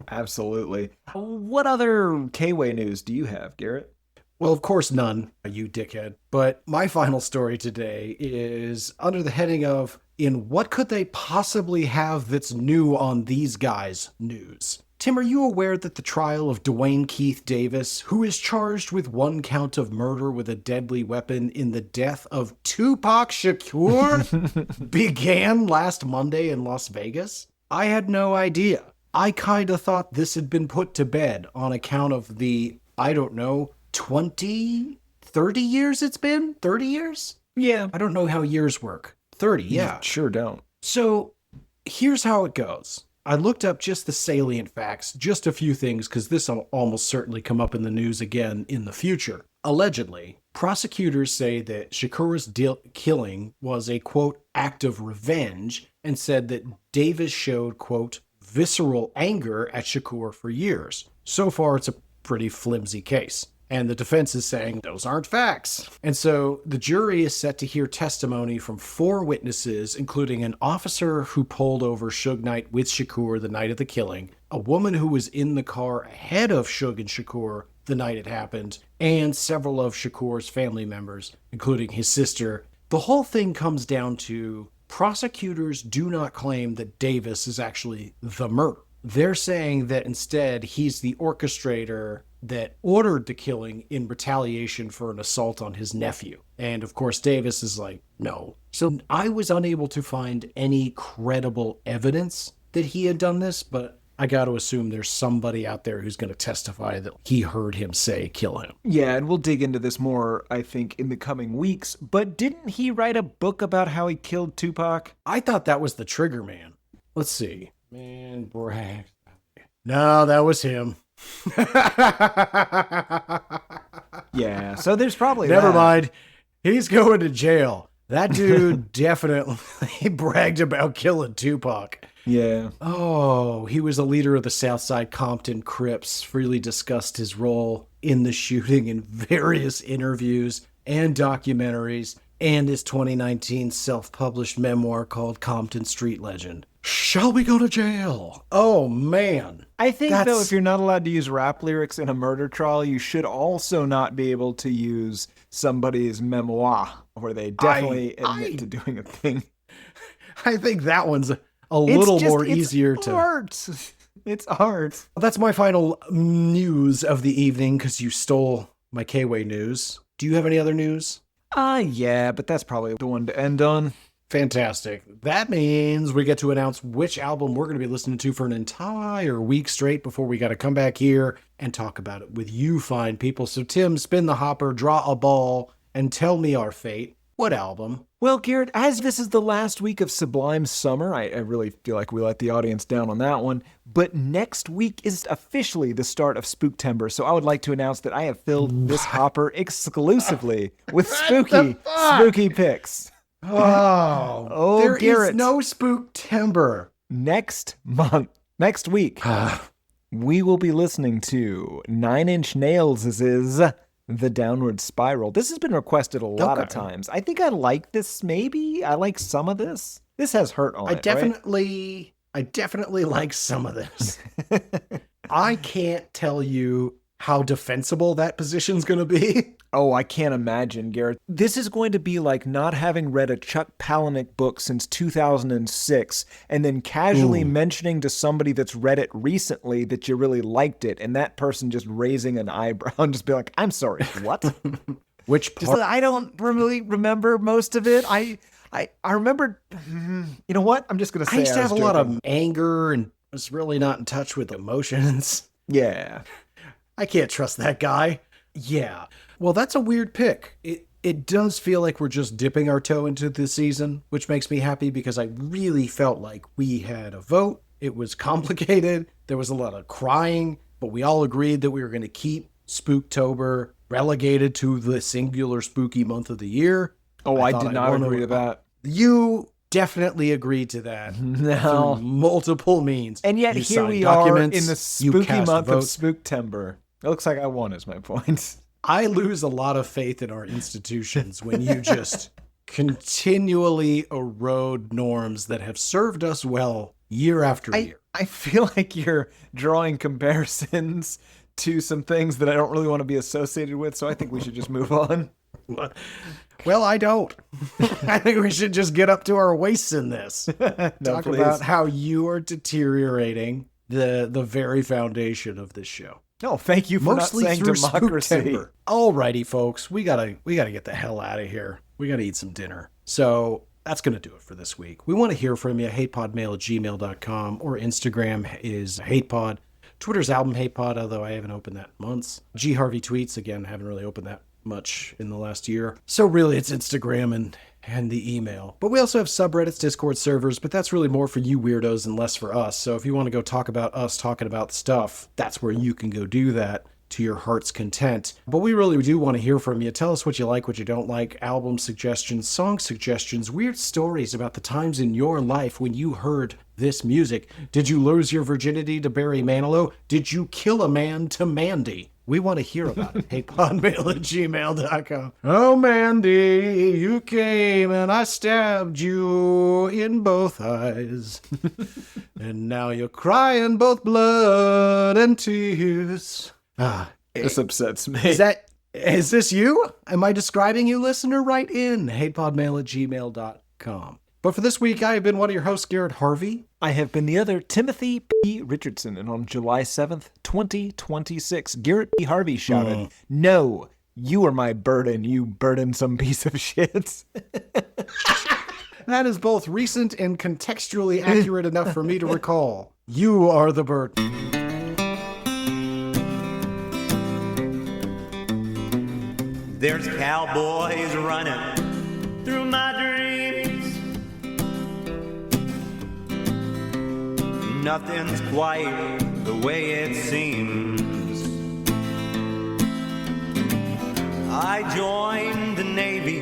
Absolutely. What other K-Way news do you have, Garrett? Well, of course none, you dickhead. But my final story today is under the heading of, in what could they possibly have that's new on these guys' news? Tim, are you aware that the trial of Dwayne Keith Davis, who is charged with 1 count of murder with a deadly weapon in the death of Tupac Shakur, began last Monday in Las Vegas? I had no idea. I kind of thought this had been put to bed on account of the, I don't know, 20, 30 years it's been? 30 years? Yeah. I don't know how years work. 30, yeah. Sure don't. So here's how it goes. I looked up just the salient facts, just a few things, because this will almost certainly come up in the news again in the future. Allegedly, prosecutors say that Shakur's killing was a, quote, act of revenge, and said that Davis showed, quote, visceral anger at Shakur for years. So far, it's a pretty flimsy case. And the defense is saying those aren't facts. And so the jury is set to hear testimony from 4 witnesses, including an officer who pulled over Suge Knight with Shakur the night of the killing, a woman who was in the car ahead of Suge and Shakur the night it happened, and several of Shakur's family members, including his sister. The whole thing comes down to prosecutors do not claim that Davis is actually the murderer. They're saying that instead he's the orchestrator that ordered the killing in retaliation for an assault on his nephew. And of course, Davis is like, no. So I was unable to find any credible evidence that he had done this, but I got to assume there's somebody out there who's going to testify that he heard him say, kill him. Yeah, and we'll dig into this more, I think, in the coming weeks. But didn't he write a book about how he killed Tupac? I thought that was the Trigger Man. Let's see. Man, brag. No, that was him. Yeah, so there's probably Never that. mind. He's going to jail. That dude definitely bragged about killing Tupac. Yeah. Oh, he was a leader of the Southside Compton Crips, freely discussed his role in the shooting in various interviews and documentaries, and his 2019 self-published memoir called Compton Street Legend. Shall we go to jail? Oh, man. I think, though, That's- if you're not allowed to use rap lyrics in a murder trial, you should also not be able to use somebody's memoir, where they definitely admit to doing a thing. I think that one's a little more it's easier to... art. It's art. That's my final news of the evening, because you stole my K-Way news. Do you have any other news? Yeah, but that's probably the one to end on. Fantastic. That means we get to announce which album we're going to be listening to for an entire week straight before we got to come back here and talk about it with you fine people. So Tim, spin the hopper, draw a ball, and tell me our fate. What album? Well, Garrett, as this is the last week of Sublime Summer, I really feel like we let the audience down on that one, but next week is officially the start of Spooktember, so I would like to announce that I have filled this hopper exclusively with spooky picks. Oh, there Garrett. is no Spooktember. Next week, we will be listening to Nine Inch Nails' The Downward Spiral. This has been requested a lot of times. I think I like this, maybe. I like some of this. This has hurt on I definitely like some of this. I can't tell you how defensible that position's going to be. Oh, I can't imagine, Garrett. This is going to be like not having read a Chuck Palahniuk book since 2006 and then casually mentioning to somebody that's read it recently that you really liked it, and that person just raising an eyebrow and just be like, I'm sorry, what? Which part? I don't really remember most of it. I remember, you know what? I'm just going to say I used to have a lot of anger and was really not in touch with emotions. Yeah. I can't trust that guy. Yeah. Well, that's a weird pick. It does feel like we're just dipping our toe into the season, which makes me happy because I really felt like we had a vote. It was complicated. There was a lot of crying, but we all agreed that we were going to keep Spooktober relegated to the singular spooky month of the year. Oh, I did not agree to that. You definitely agreed to that. No. Through multiple means. And yet You here signed we are documents, in the you spooky cast month of votes. Spooktember. It looks like I won is my point. I lose a lot of faith in our institutions when you just continually erode norms that have served us well year after year. I feel like you're drawing comparisons to some things that I don't really want to be associated with, so I think we should just move on. Well, I don't. I think we should just get up to our waists in this. Talk please. about how you are deteriorating the very foundation of this show. No, thank you for Mostly not saying through democracy. Spooktember. Alrighty, folks, we gotta get the hell out of here. We gotta eat some dinner. So that's gonna do it for this week. We want to hear from you. hatePodMail@gmail.com or Instagram is hatepod. Twitter's album hatepod, although I haven't opened that in months. G Harvey tweets, again, haven't really opened that much in the last year. So really it's Instagram and the email. But we also have subreddits, Discord servers, but that's really more for you weirdos and less for us. So if you want to go talk about us talking about stuff, that's where you can go do that to your heart's content. But we really do want to hear from you. Tell us what you like, what you don't like, album suggestions, song suggestions, weird stories about the times in your life when you heard this music. Did you lose your virginity to Barry Manilow? Did you kill a man to Mandy? We want to hear about it. hatePodMail@gmail.com. Oh, Mandy, you came and I stabbed you in both eyes. And now you're crying both blood and tears. This upsets me. Is this you? Am I describing you, listener? Write in hatePodMail@gmail.com. But for this week, I have been one of your hosts, Garrett Harvey. I have been the other, Timothy P. Richardson, and on July 7th, 2026, Garrett P. Harvey shouted, "No, you are my burden, you burdensome piece of shit." That is both recent and contextually accurate enough for me to recall. You are the burden. There's cowboys running through my dreams. Nothing's quite the way it seems. I joined the Navy,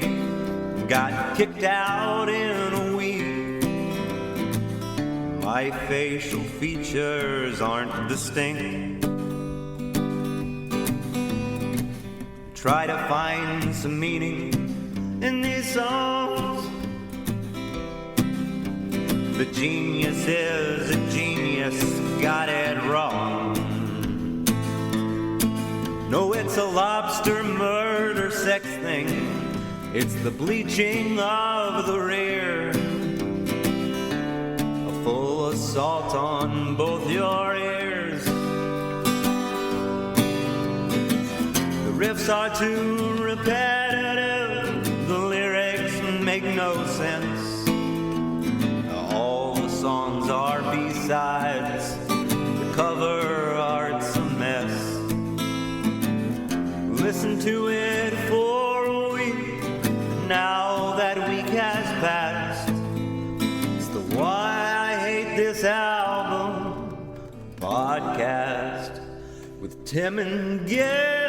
got kicked out in a week. My facial features aren't distinct. Try to find some meaning in these songs. The genius is a genius, got it wrong. No, it's a lobster murder sex thing. It's the bleaching of the rear. A full assault on both your ears. The riffs are too repetitive. make no sense. All the songs are B-sides, the cover art's a mess. Listen to it for a week, now that week has passed. It's the Why I Hate This Album podcast with Tim and Gary.